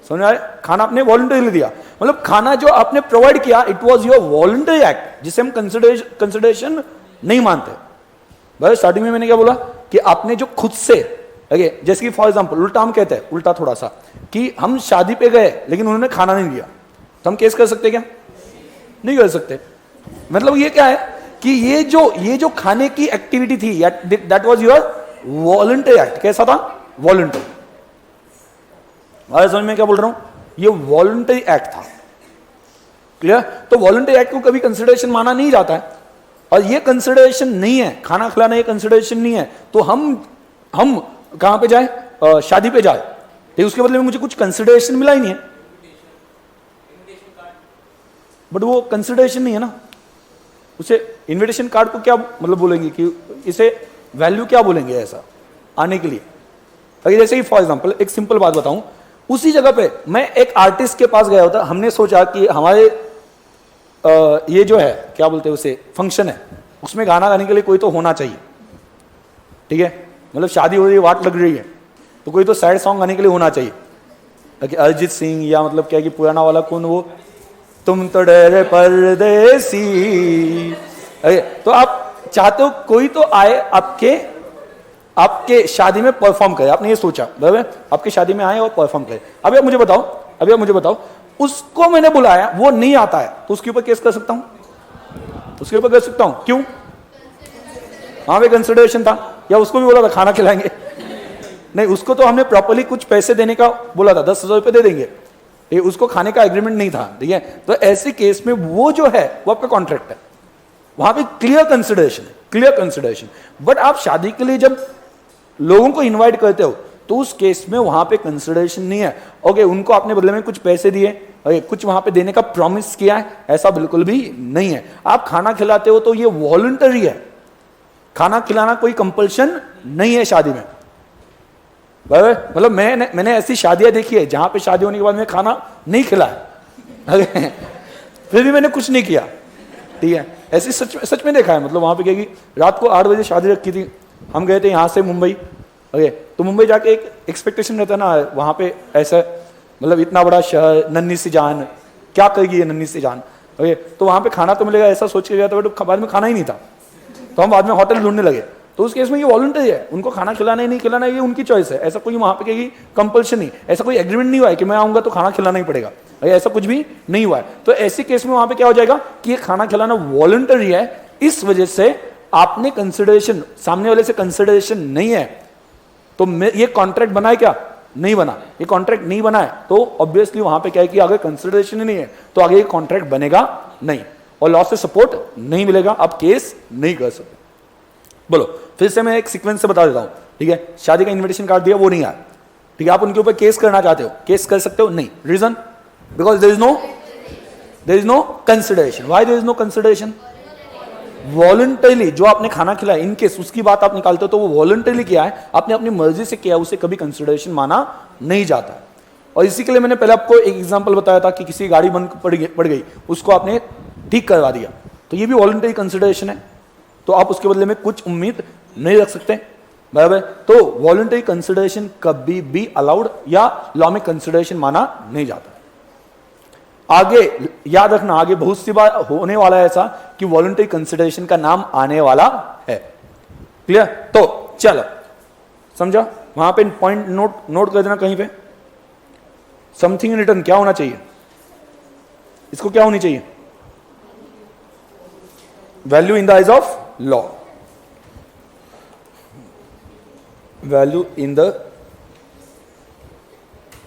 समझ आए? खाना आपने वॉलंटरीली दिया, मतलब खाना जो आपने प्रोवाइड किया it was your voluntary act, जिसे हम कंसिडरेशन नहीं मानते। भाई स्टार्टिंग में मैंने क्या बोला कि आपने जो खुद से, जैसे कि फॉर एग्जांपल उल्टा हम कहते हैं, उल्टा थोड़ा सा, कि हम शादी पे गए लेकिन उन्होंने खाना नहीं दिया, तो हम केस कर सकते क्या? नहीं कर सकते। मतलब ये क्या है कि ये जो खाने की एक्टिविटी थी that was your voluntary act. कैसा था? वॉलंटरी। समझ में क्या बोल रहा हूं? ये वॉलंटरी एक्ट था, क्लियर? तो वॉलंटरी एक्ट को कभी कंसिडरेशन माना नहीं जाता है, और ये कंसिडरेशन नहीं है, खाना खिलाना ये कंसिडरेशन नहीं है, तो हम कहां पे जाए? शादी पे जाए, तो उसके बदले में मुझे कुछ कंसिडरेशन मिला ही नहीं है, बट वो कंसिडरेशन नहीं है ना। उसे इनविटेशन कार्ड को क्या मतलब बोलेंगे कि इसे वैल्यू क्या बोलेंगे ऐसा आने के लिए? अगर जैसे कि फॉर एग्जांपल एक सिंपल बात बताऊं, उसी जगह पे मैं एक आर्टिस्ट के पास गया होता, हमने सोचा कि हमारे ये जो है क्या बोलते हैं उसे, फंक्शन है, उसमें गाना गाने के लिए कोई तो होना चाहिए, ठीक है, मतलब शादी हो रही है, वाट लग रही है, तो कोई तो सैड सॉन्ग गाने के लिए होना चाहिए, अरिजीत सिंह या मतलब क्या कि पुराना वाला कौन, वो तुम तो डरे परदेसी। तो आप चाहते हो कोई तो आए आपके शादी में परफॉर्म करे, आपने ये सोचा, बराबर, आपकी शादी में आए और परफॉर्म करे। अभी आप मुझे बताओ उसको मैंने बुलाया, वो नहीं आता है, तो उसके ऊपर केस कर सकता हूं? उसके ऊपर कर सकता हूं, क्यों? वहां पे कंसिडरेशन था, या उसको भी बोला था खाना खिलाएंगे? नहीं, उसको तो हमने प्रॉपर्ली कुछ पैसे देने का बोला था, 10,000 रुपए दे देंगे, ये उसको खाने का एग्रीमेंट नहीं था, ठीक है। तो ऐसे केस में वो जो है वो आपका कॉन्ट्रैक्ट है, वहां पे क्लियर कंसिडरेशन। बट आप शादी के लिए जब लोगों को इनवाइट करते हो तो उस केस में वहां पे कंसिडरेशन नहीं है। ओके, उनको आपने बदले में कुछ पैसे दिए, कुछ वहां पे देने का प्रॉमिस किया है, ऐसा बिल्कुल भी नहीं है। आप खाना खिलाते हो तो ये वॉलंटरी है, खाना खिलाना कोई कंपल्शन नहीं है शादी में। मतलब मैंने ऐसी शादियां देखी है जहां पे शादी होने के बाद में खाना नहीं खिलाया फिर भी मैंने कुछ नहीं किया, ठीक है, ऐसी सच में देखा है। मतलब वहां पे क्या कि रात को 8 बजे शादी रखी थी, हम गए थे यहाँ से मुंबई, ओके, तो मुंबई जाके एक एक्सपेक्टेशन रहता है ना वहां पे, ऐसा मतलब इतना बड़ा शहर, नन्ही सी जान, क्या करेगी ये नन्ही सी जान। ओके, तो वहां पे खाना तो मिलेगा ऐसा सोच के गया था, बट बाद में खाना ही नहीं था, तो हम बाद में होटल ढूंढने लगे। तो उस केस में ये वॉलंटरी है, उनको खाना खिलाना ही नहीं खिलाना ये उनकी चॉइस है। ऐसा कोई वहां पे कहेगी कंपल्शन नहीं, ऐसा कोई एग्रीमेंट नहीं हुआ है कि मैं आऊंगा तो खाना खिलाना ही पड़ेगा, ऐसा कुछ भी नहीं हुआ है। तो ऐसे केस में वहां पे क्या हो जाएगा कि ये खाना खिलाना वॉलंटरी है, इस वजह से आपने कंसिडरेशन, सामने वाले से कंसिडरेशन नहीं है, तो ये कॉन्ट्रैक्ट बनाए क्या, नहीं बना, ये कॉन्ट्रैक्ट नहीं बना है, तो ऑब्वियसली वहां पे क्या है कि अगर कंसिडरेशन ही नहीं है तो आगे ये कॉन्ट्रैक्ट बनेगा नहीं और लॉ से सपोर्ट नहीं मिलेगा, आप केस नहीं कर सकते। बोलो फिर से मैं एक सीक्वेंस से बता देता हूं, ठीक है। शादी का इन्विटेशन कार्ड दिया, वो नहीं आया, ठीक है, आप उनके ऊपर केस करना चाहते हो, केस कर सकते हो नहीं, reason because there is no consideration. Why there is no consideration? Voluntarily जो आपने खाना खिलाया, इनकेस उसकी बात आप निकालते हो तो वो वॉलंटरीली किया है, आपने अपनी मर्जी से किया, उसे कभी कंसिडरेशन माना नहीं जाता। और इसी के लिए मैंने पहले आपको एक एग्जांपल बताया था कि किसी गाड़ी बंद पड़ गई, उसको आपने ठीक करवा दिया, तो ये भी वॉलंटरी कंसिडरेशन है, तो आप उसके बदले में कुछ उम्मीद नहीं रख सकते, बराबर। तो वॉलंटरी कंसिडरेशन कभी भी अलाउड या लॉ में कंसिडरेशन माना नहीं जाता। आगे याद रखना, आगे बहुत सी बार होने वाला है ऐसा कि वॉलंटरी कंसिडरेशन का नाम आने वाला है, क्लियर। तो चलो समझा, वहां पे पॉइंट नोट कर देना कहीं पे। समथिंग इन रिटर्न क्या होना चाहिए, इसको क्या होनी चाहिए, value in the eyes of law, value in the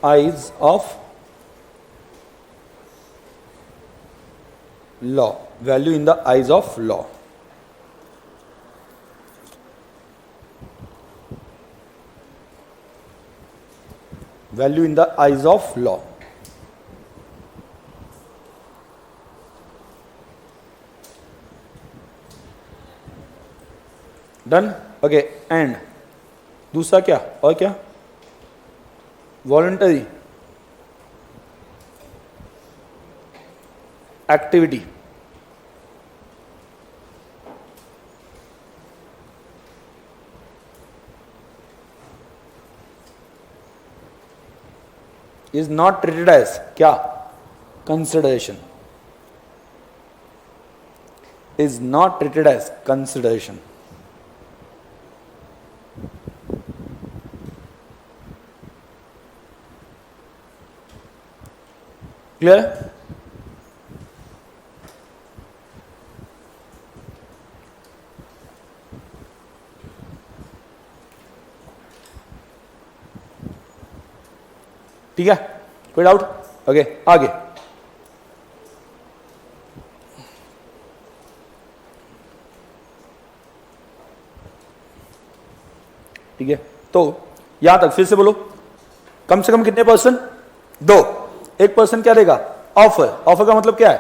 eyes of law, value in the eyes of law। value in the eyes of law। Done, okay. And दूसरा क्या, और क्या, voluntary activity is not treated as क्या, consideration, is not treated as consideration। Clear? ठीक है, कोई doubt? Okay, आगे ठीक है। तो यहां तक फिर से बोलो, कम से कम कितने पर्सन, 2। एक पर्सन क्या देगा, ऑफर। ऑफर का मतलब क्या है,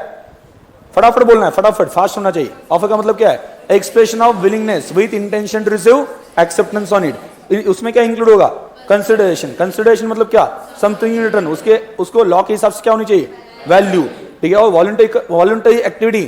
फटाफट बोलना है, फटाफट फास्ट होना चाहिए। ऑफर का मतलब क्या है, expression of willingness with intention to receive acceptance on it. उसमें क्या इंक्लूड होगा, कंसिडरेशन। कंसिडरेशन मतलब क्या, समथिंग इन रिटर्न, उसको लॉ के हिसाब से क्या होनी चाहिए, वैल्यू, ठीक है। और वॉलंटरी एक्टिविटी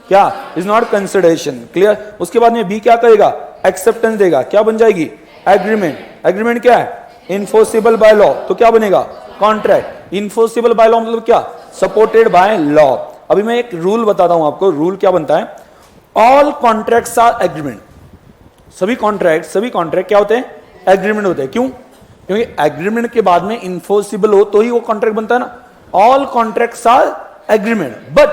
क्या, इज नॉट कंसिडरेशन, क्लियर। उसके बाद में बी क्या करेगा, एक्सेप्टेंस देगा, क्या बन जाएगी, एग्रीमेंट। एग्रीमेंट क्या है, इनफोर्सेबल बाय लॉ, तो क्या बनेगा, कॉन्ट्रैक्ट। इनफोर्सेबल बाय लॉ मतलब क्या, सपोर्टेड बाय लॉ। अभी मैं एक रूल बताता हूं आपको, रूल क्या बनता है, ऑल कॉन्ट्रैक्ट्स आर एग्रीमेंट। सभी कॉन्ट्रैक्ट क्या होते हैं, एग्रीमेंट होते हैं। क्यों, क्योंकि एग्रीमेंट के बाद में इन्फोर्सिबल हो तो ही वो कॉन्ट्रैक्ट बनता है ना। All contracts are agreement but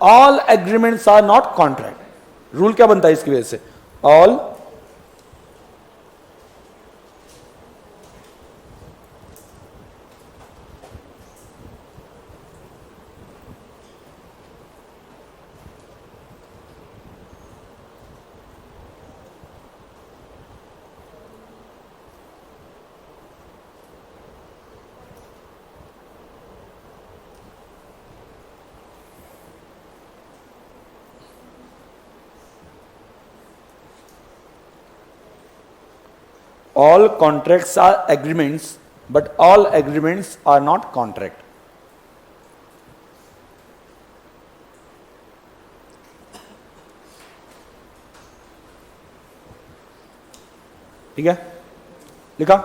all agreements are not contract. Rule क्या बनता है इसकी वजह से, all all contracts are agreements but all agreements are not contract। ठीक है, लिखा,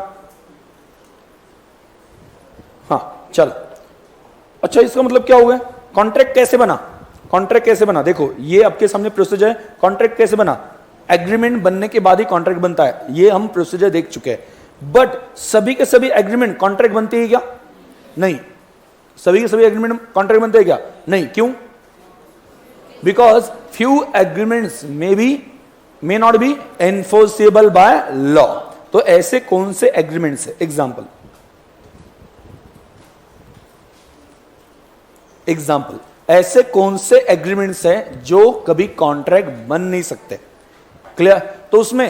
हाँ चल। अच्छा इसका मतलब क्या हुआ, कॉन्ट्रैक्ट कैसे बना, कॉन्ट्रैक्ट कैसे बना, देखो ये आपके सामने प्रोसीजर है। कॉन्ट्रैक्ट कैसे बना, एग्रीमेंट बनने के बाद ही कॉन्ट्रैक्ट बनता है, ये हम प्रोसीजर देख चुके हैं। बट सभी के सभी एग्रीमेंट कॉन्ट्रैक्ट बनते हैं क्या, नहीं। सभी के सभी एग्रीमेंट कॉन्ट्रैक्ट बनते हैं क्या, नहीं। क्यों, because few agreements may not be enforceable by law. तो ऐसे कौन से एग्रीमेंट्स है, एग्जाम्पल ऐसे कौन से एग्रीमेंट्स हैं जो कभी कॉन्ट्रैक्ट बन नहीं सकते, क्लियर। तो उसमें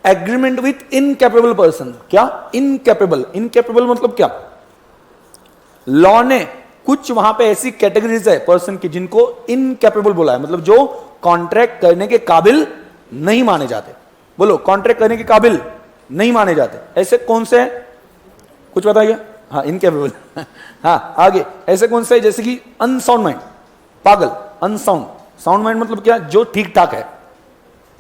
एग्रीमेंट विथ इनकैपेबल पर्सन, क्या इनकैपेबल, इनकैपेबल मतलब क्या, लॉ ने कुछ वहां पे ऐसी कैटेगरीज है पर्सन की जिनको इनकैपेबल बोला है, मतलब जो कॉन्ट्रैक्ट करने के काबिल नहीं माने जाते। बोलो, कॉन्ट्रैक्ट करने के काबिल नहीं माने जाते, ऐसे कौन से हैं, कुछ बताइए। हाँ, इनकैपेबल हाँ, आगे ऐसे कौन से है, जैसे कि अनसाउंड माइंड, पागल, अनसाउंड, साउंड माइंड मतलब क्या, जो ठीक ठाक है,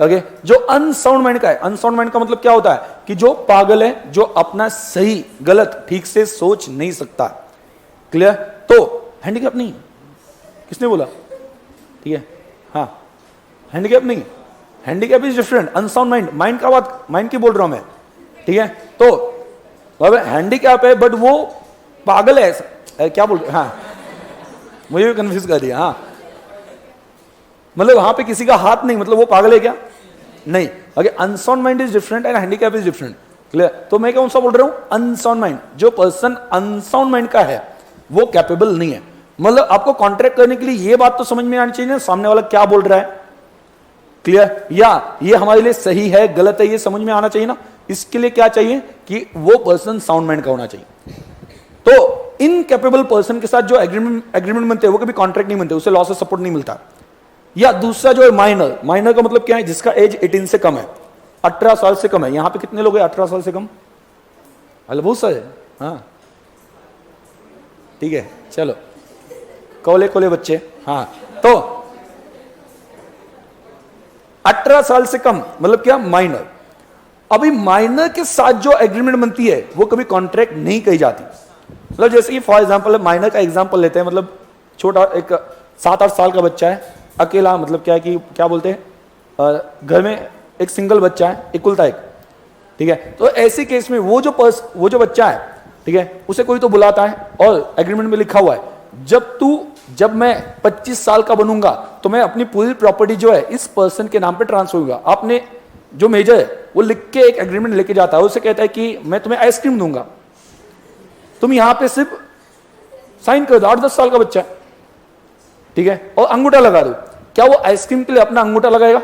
ओके। जो अनसाउंड माइंड का है, अनसाउंड माइंड का मतलब क्या होता है कि जो पागल है, जो अपना सही गलत ठीक से सोच नहीं सकता, क्लियर। तो हैंडीकैप नहीं, किसने बोला, ठीक है, हाँ, हैंडीकैप नहीं, handicap is different, unsound mind, mind का बात, माइंड की बोल रहा हूं मैं, ठीक है। तो हैंडीकैप है बट वो पागल है, क्या बोल रहे, हाँ, मुझे भी कंफ्यूज कर दिया, हाँ, मतलब वहां पे किसी का हाथ नहीं, मतलब वो पागल है क्या, नहीं। Okay, unsound mind is different and handicap is different, clear. तो मैं कौन सा बोल रहा हूं, अनसाउंड माइंड, जो पर्सन अनसाउंड माइंड का है वो कैपेबल नहीं है। मतलब आपको कॉन्ट्रैक्ट करने के लिए ये बात तो समझ में आनी चाहिए ना, सामने वाला क्या बोल रहा है, क्लियर, या ये हमारे लिए सही है गलत है ये समझ में आना चाहिए ना। इसके लिए क्या चाहिए कि वो पर्सन साउंड माइंड का होना चाहिए। तो इनकैपेबल पर्सन के साथ जो एग्रीमेंट बनते हैं वो कभी कॉन्ट्रैक्ट नहीं बनते, उसे लॉ से सपोर्ट नहीं मिलता। या दूसरा जो है माइनर, माइनर का मतलब क्या है, जिसका एज 18 से कम है, 18 साल से कम है। यहां पे कितने लोग हैं 18 साल से कम, अरे बहुत सारे, हाँ, ठीक है, चलो, कोले कोले बच्चे, हाँ। तो 18 साल से कम मतलब क्या, माइनर। अभी माइनर के साथ जो एग्रीमेंट बनती है वो कभी कॉन्ट्रैक्ट नहीं कही जाती। मतलब जैसे कि फॉर एग्जांपल माइनर का एग्जांपल लेते हैं, मतलब छोटा एक 7-8 साल का बच्चा है, अकेला, मतलब क्या है कि क्या बोलते हैं, घर में एक सिंगल बच्चा है, इकुलता एक, ठीक है। तो ऐसे केस में वो जो बच्चा है, ठीक है, उसे कोई तो बुलाता है और एग्रीमेंट में लिखा हुआ है, जब मैं 25 साल का बनूंगा तो मैं अपनी पूरी प्रॉपर्टी जो है इस पर्सन के नाम पे ट्रांसफर होगा। आपने जो मेजर है वो लिख के एक एग्रीमेंट लेके जाता है, उसे कहता है कि मैं तुम्हें आइसक्रीम दूंगा, तुम यहां पे सिर्फ साइन कर दो, 8-10 साल का बच्चा है, ठीक है, और अंगूठा लगा दो। क्या वो आइसक्रीम के लिए अपना अंगूठा लगाएगा,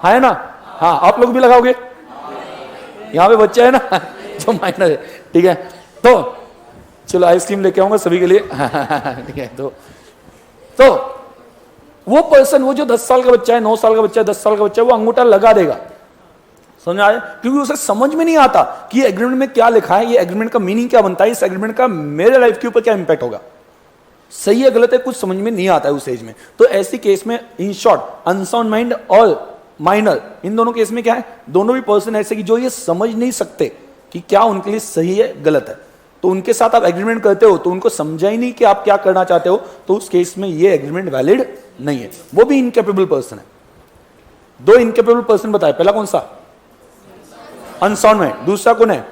है ना, हाँ, आप लोग भी लगाओगे, यहां पे बच्चा है ना जो माइनर है, ठीक है। तो चलो आइसक्रीम लेके आऊंगा सभी के लिए ठीक है। तो वो पर्सन, वो जो 10 साल का बच्चा है, 9 साल का बच्चा है, 10 साल का बच्चा है, वो अंगूठा लगा देगा, समझ आया, क्योंकि उसे समझ में नहीं आता कि ये एग्रीमेंट में क्या लिखा है, ये एग्रीमेंट का मीनिंग क्या बनता है, इस एग्रीमेंट का मेरे लाइफ के ऊपर क्या इंपैक्ट होगा, सही है गलत है कुछ समझ में नहीं आता है उस एज में। तो ऐसी केस में इन शॉर्ट अनसाउंड माइंड और माइनर, इन दोनों केस में क्या है, दोनों भी पर्सन ऐसे कि जो ये समझ नहीं सकते कि क्या उनके लिए सही है गलत है, तो उनके साथ आप एग्रीमेंट करते हो तो उनको समझा ही नहीं कि आप क्या करना चाहते हो, तो उस केस में ये एग्रीमेंट वैलिड नहीं है, वो भी इनकैपेबल पर्सन है। 2 इनकैपेबल पर्सन बताए, पहला कौन सा, अनसाउंड माइंड, दूसरा कौन है,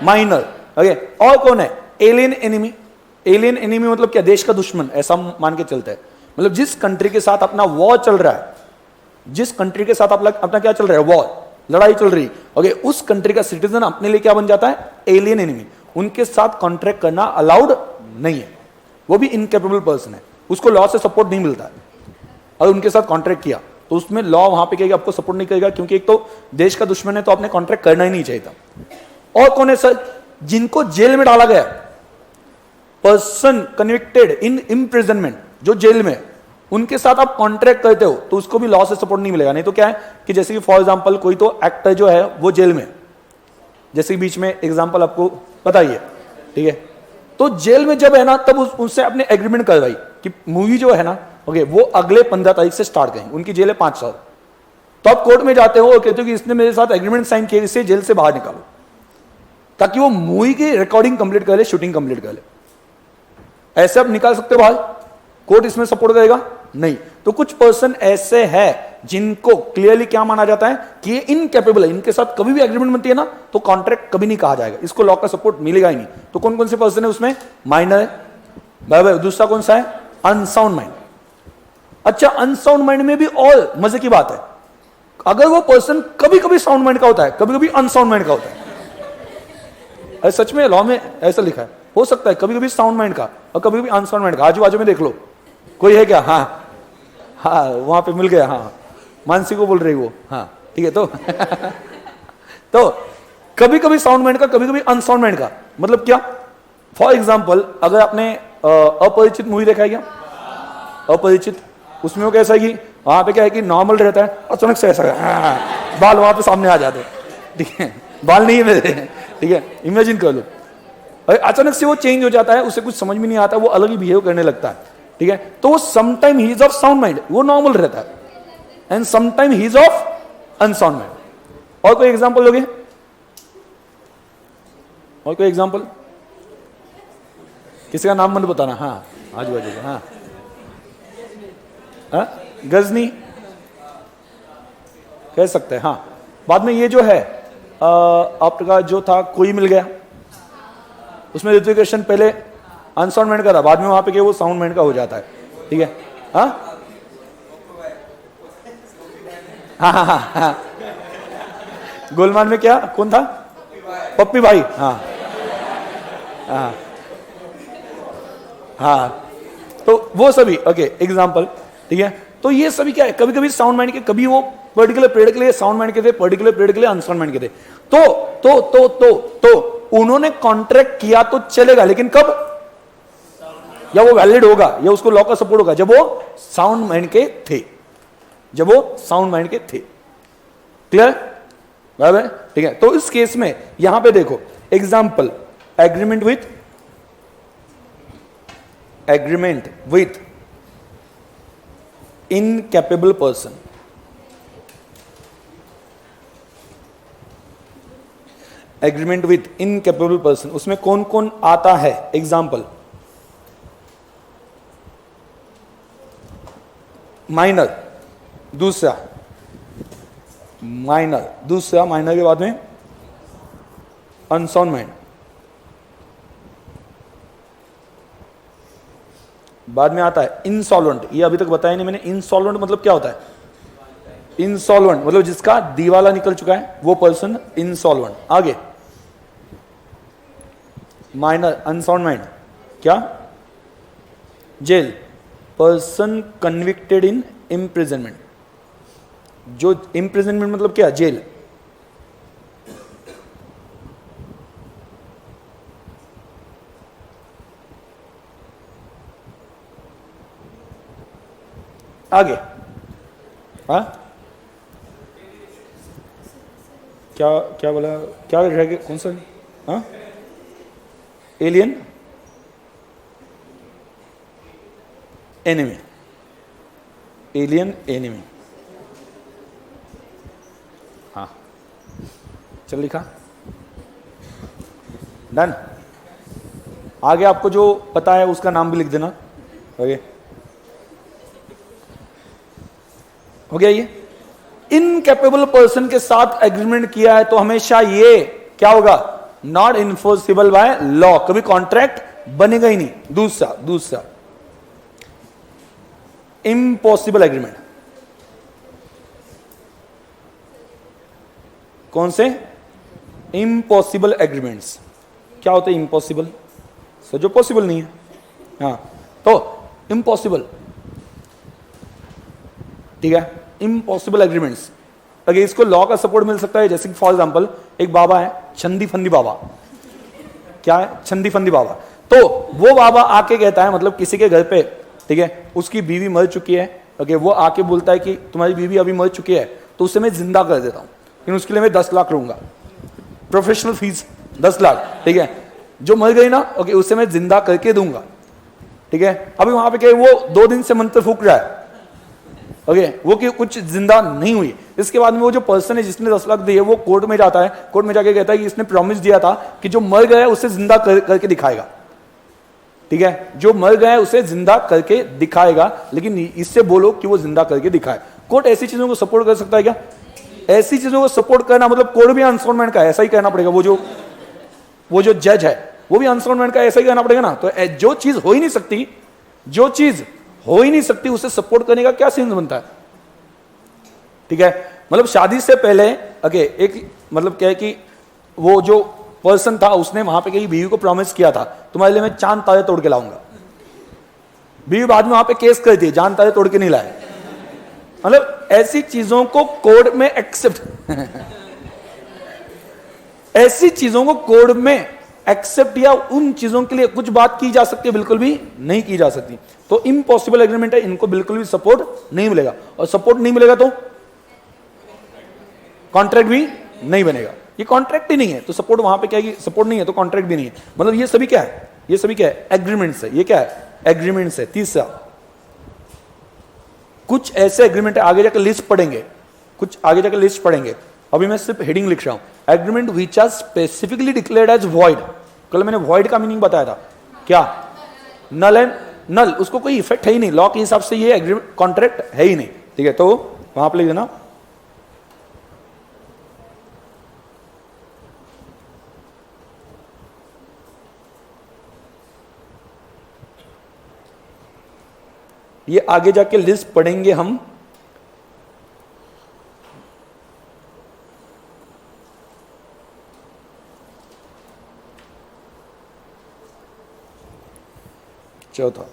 माइनर, ओके। और कौन है, एलियन एनिमी। एलियन एनिमी मतलब क्या, देश का दुश्मन, ऐसा मान के चलते हैं, मतलब जिस कंट्री के साथ अपना वॉर चल रहा है, जिस कंट्री के साथ अपना क्या चल रहा है, वॉर, लड़ाई चल रही, ओके, उस कंट्री का सिटीजन अपने लिए क्या बन जाता है, एलियन एनिमी। उनके साथ कॉन्ट्रैक्ट करना अलाउड नहीं है, वो भी इनकैपेबल पर्सन है, उसको लॉ से सपोर्ट नहीं मिलता है। अगर उनके साथ कॉन्ट्रैक्ट किया तो उसमें लॉ वहां पे कहेगा आपको सपोर्ट नहीं करेगा, क्योंकि एक तो देश का दुश्मन है, तो आपने कॉन्ट्रैक्ट करना ही नहीं चाहिए था। और कौन है सर, जिनको जेल में डाला गया, पर्सन कन्विक्टेड इन इम्प्रिजनमेंट, जो जेल में, उनके साथ आप कॉन्ट्रैक्ट करते हो तो उसको भी लॉ से सपोर्ट नहीं मिलेगा। नहीं तो क्या है कि जैसे कि फॉर एग्जांपल कोई तो एक्टर जो है वो जेल में, जैसे बीच में एग्जांपल आपको पता ही है, ठीक है, तो जेल में जब है ना, तब उससे अपने एग्रीमेंट करवाई कि मूवी जो है ना, ओके, वो अगले 15 तारीख से स्टार्ट करेंगे, उनकी जेल है 5 साल, तो आप कोर्ट में जाते हो और कहते हो कि इसने मेरे साथ एग्रीमेंट साइन किया, इसे जेल से बाहर निकालो, ताकि वो मूवी की रिकॉर्डिंग कंप्लीट कर ले, शूटिंग कंप्लीट कर ले। ऐसे आप निकाल सकते हो बाहर, कोर्ट इसमें सपोर्ट करेगा नहीं। तो कुछ पर्सन ऐसे हैं जिनको क्लियरली क्या माना जाता है कि ये इनकैपेबल है, इनके साथ कभी भी एग्रीमेंट बनती है ना तो कॉन्ट्रैक्ट कभी नहीं कहा जाएगा, इसको लॉ का सपोर्ट मिलेगा ही नहीं। तो कौन कौन से पर्सन है उसमें? माइनर है, दूसरा कौन सा है? Unsound mind. अच्छा, अनसाउंड माइंड में भी और मजे की बात है, अगर वो पर्सन कभी कभी साउंड माइंड का होता है, कभी कभी अनसाउंड माइंड का होता है, सच में लॉ में ऐसा लिखा है, हो सकता है कभी कभी साउंड माइंड का और कभी कभी अनसाउंड माइंड का। आजू बाजू में देख लो, कोई है क्या? हाँ हाँ, वहां पे मिल गया। हाँ, मानसी को बोल रही वो। हाँ ठीक है। तो कभी कभी साउंड माइंड का, कभी कभी अनसाउंड माइंड का। मतलब क्या? फॉर एग्जाम्पल, अगर आपने अपरिचित मूवी देखा है क्या? अपरिचित, उसमें वो कैसा है कि वहां पे क्या है कि नॉर्मल रहता है, अचानक से ऐसा बाल वहां पे सामने आ जाते, ठीक है, बाल नहीं है मेरे, ठीक है, इमेजिन कर लो, अचानक से वो चेंज हो जाता है, उसे कुछ समझ में नहीं आता, वो अलग ही बिहेव करने लगता है, ठीक है। तो वो sometime he is of sound mind, वो नॉर्मल रहता है, and sometime he is of unsound mind. और कोई एग्जांपल लोगे? और कोई एग्जांपल? किसी का नाम मत बताना। हाँ, आजू बाजू का। हाँ हाँ, गजनी कह सकते हैं। हाँ, बाद में ये जो है आपका जो था कोई मिल गया, उसमें ऋतिक रोशन पहले अनसाउंड माइंड का था, बाद में वहां पे वो साउंड माइंड का हो जाता है, ठीक है। हाँ हाँ हाँ हाँ, हाँ। गोलमाल में क्या कौन था? पप्पी भाई। हाँ हाँ हाँ, तो वो सभी ओके एग्जाम्पल, ठीक है। तो ये सभी क्या है, कभी कभी साउंड माइंड के, कभी वो पर्टिकुलर पीरियड के लिए साउंड माइंड के थे, पर्टिकुलर पीरियड के लिए अनसाउंड माइंड के थे। तो उन्होंने कॉन्ट्रैक्ट किया तो चलेगा, लेकिन कब? या वो वैलिड होगा, या उसको लॉ का सपोर्ट होगा जब वो साउंड माइंड के थे, जब वो साउंड माइंड के थे। क्लियर? बराबर, ठीक है। तो इस केस में यहां पे देखो example, agreement with incapable person. Agreement with incapable person, उसमें कौन कौन आता है? एग्जाम्पल, माइनर, दूसरा माइनर के बाद में अनसाउंड माइंड, बाद में आता है इंसॉल्वेंट। ये अभी तक बताया नहीं मैंने, इंसॉल्वेंट मतलब क्या होता है? इंसॉल्वेंट मतलब जिसका दिवाला निकल चुका है, वो पर्सन इंसॉल्वेंट। आगे माइनर, अनसाउंड माइंड क्या? Jail, person convicted in imprisonment. जो इम्प्रिजनमेंट मतलब क्या? जेल। आगे हाँ, क्या बोला? क्या रह गया? कौन सा? हाँ, एलियन एनिमी, एलियन एनिमी। हाँ, चल लिखा, डन। आगे आपको जो पता है उसका नाम भी लिख देना। ओके, हो गया। ये इनकैपेबल पर्सन के साथ एग्रीमेंट किया है तो हमेशा ये क्या होगा? नॉट इन्फोर्सिबल बाय लॉ, कभी कॉन्ट्रैक्ट बनेगा ही नहीं। दूसरा इम्पॉसिबल एग्रीमेंट। कौन से? Impossible agreements. क्या होते हैं इम्पॉसिबल? सो जो पॉसिबल नहीं है। हाँ, तो इम्पॉसिबल, ठीक है, इम्पॉसिबल एग्रीमेंट्स। अगर इसको लॉ का सपोर्ट मिल सकता है, जैसे कि फॉर एग्जांपल एक बाबा है, छंदी फंदी बाबा। क्या है? छंदी फंदी बाबा। तो वो बाबा आके कहता है, मतलब किसी के घर पे, ठीक है, उसकी बीवी मर चुकी है, ओके, वो आके बोलता है कि तुम्हारी बीवी अभी मर चुकी है तो उसे मैं जिंदा कर देता हूं, लेकिन उसके लिए मैं 10 लाख लूंगा, प्रोफेशनल फीस 10 लाख, ठीक है। जो मर गई ना, ओके, उसे मैं जिंदा करके दूंगा, ठीक है। अभी वहां पे क्या, वो 2 दिन से मंत्र फूक रहा है, ओके, वो कि कुछ जिंदा नहीं हुई। इसके बाद में वो जो पर्सन है जिसने 10 लाख दिए, वो कोर्ट में जाता है, कोर्ट में जाके कहता है कि इसने प्रॉमिस दिया था कि जो मर गया है उसे जिंदा करके दिखाएगा। ठीक है, जो मर गया है उसे जिंदा करके दिखाएगा, लेकिन इससे बोलो कि वो जिंदा करके दिखाए। कोर्ट ऐसी चीजों को सपोर्ट कर सकता है क्या? ऐसी चीजों को सपोर्ट करना मतलब कोर्ट भी अनसॉर्टमेंट का ऐसा ही कहना पड़ेगा। वो जो जज है वो भी अनसॉर्टमेंट का ऐसा ही कहना पड़ेगा ना। तो जो चीज हो ही नहीं सकती, जो चीज हो ही नहीं सकती उसे सपोर्ट करने का क्या सीन बनता है? ठीक है, मतलब शादी से पहले एक मतलब क्या है कि वो जो पर्सन था उसने वहां पे कहीं बीवी को प्रॉमिस किया था तुम्हारे लिए मैं चांद तारे तोड़ के लाऊंगा। बीवी बाद में वहां पे केस कर दी, चांद तारे तोड़ के नहीं लाए। मतलब ऐसी चीजों को कोर्ट में एक्सेप्ट ऐसी चीजों को कोर्ट में एक्सेप्ट या उन चीजों के लिए कुछ बात की जा सकती है, बिल्कुल भी नहीं की जा सकती। तो इम्पॉसिबल एग्रीमेंट है, इनको बिल्कुल भी सपोर्ट नहीं मिलेगा, और सपोर्ट नहीं मिलेगा तो कॉन्ट्रैक्ट भी नहीं बनेगा। ये कॉन्ट्रैक्ट ही नहीं है तो सपोर्ट वहां पे क्या है कि सपोर्ट नहीं है तो कॉन्ट्रैक्ट भी नहीं है। मतलब ये सभी क्या है? ये सभी क्या है? एग्रीमेंट्स है। ये क्या है? एग्रीमेंट्स है। तीसरा, कुछ ऐसे एग्रीमेंट है, आगे जाकर लिस्ट पढ़ेंगे, कुछ आगे जाकर लिस्ट पढ़ेंगे, अभी मैं सिर्फ हेडिंग लिख रहा हूं। Agreement which are specifically declared as void. कल मैंने वॉइड का मीनिंग बताया था, क्या? नल एंड नल, उसको कोई इफेक्ट है ही नहीं, लॉ के हिसाब से ये एग्रीमेंट कॉन्ट्रैक्ट है ही नहीं। ठीक है, तो वहां पर लिख देना ये आगे जाके लिस्ट पढ़ेंगे हम। चौथा,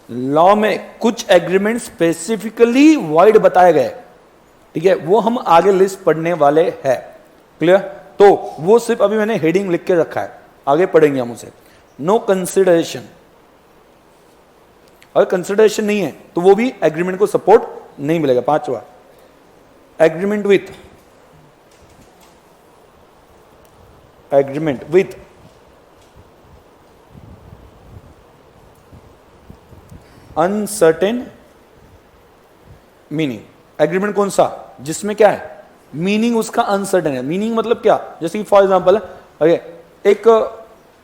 लॉ में कुछ एग्रीमेंट स्पेसिफिकली वॉइड बताए गए, ठीक है, वो हम आगे लिस्ट पढ़ने वाले हैं। क्लियर? तो वो सिर्फ अभी मैंने हेडिंग लिख के रखा है, आगे पढ़ेंगे हम उसे। नो कंसिडरेशन, अगर कंसिडरेशन नहीं है तो वो भी एग्रीमेंट को सपोर्ट नहीं मिलेगा। पांचवा, agreement with uncertain meaning. Agreement कौन सा? जिसमें क्या है? मीनिंग उसका अनसर्टेन है। मीनिंग मतलब क्या? जैसे कि फॉर एग्जांपल एक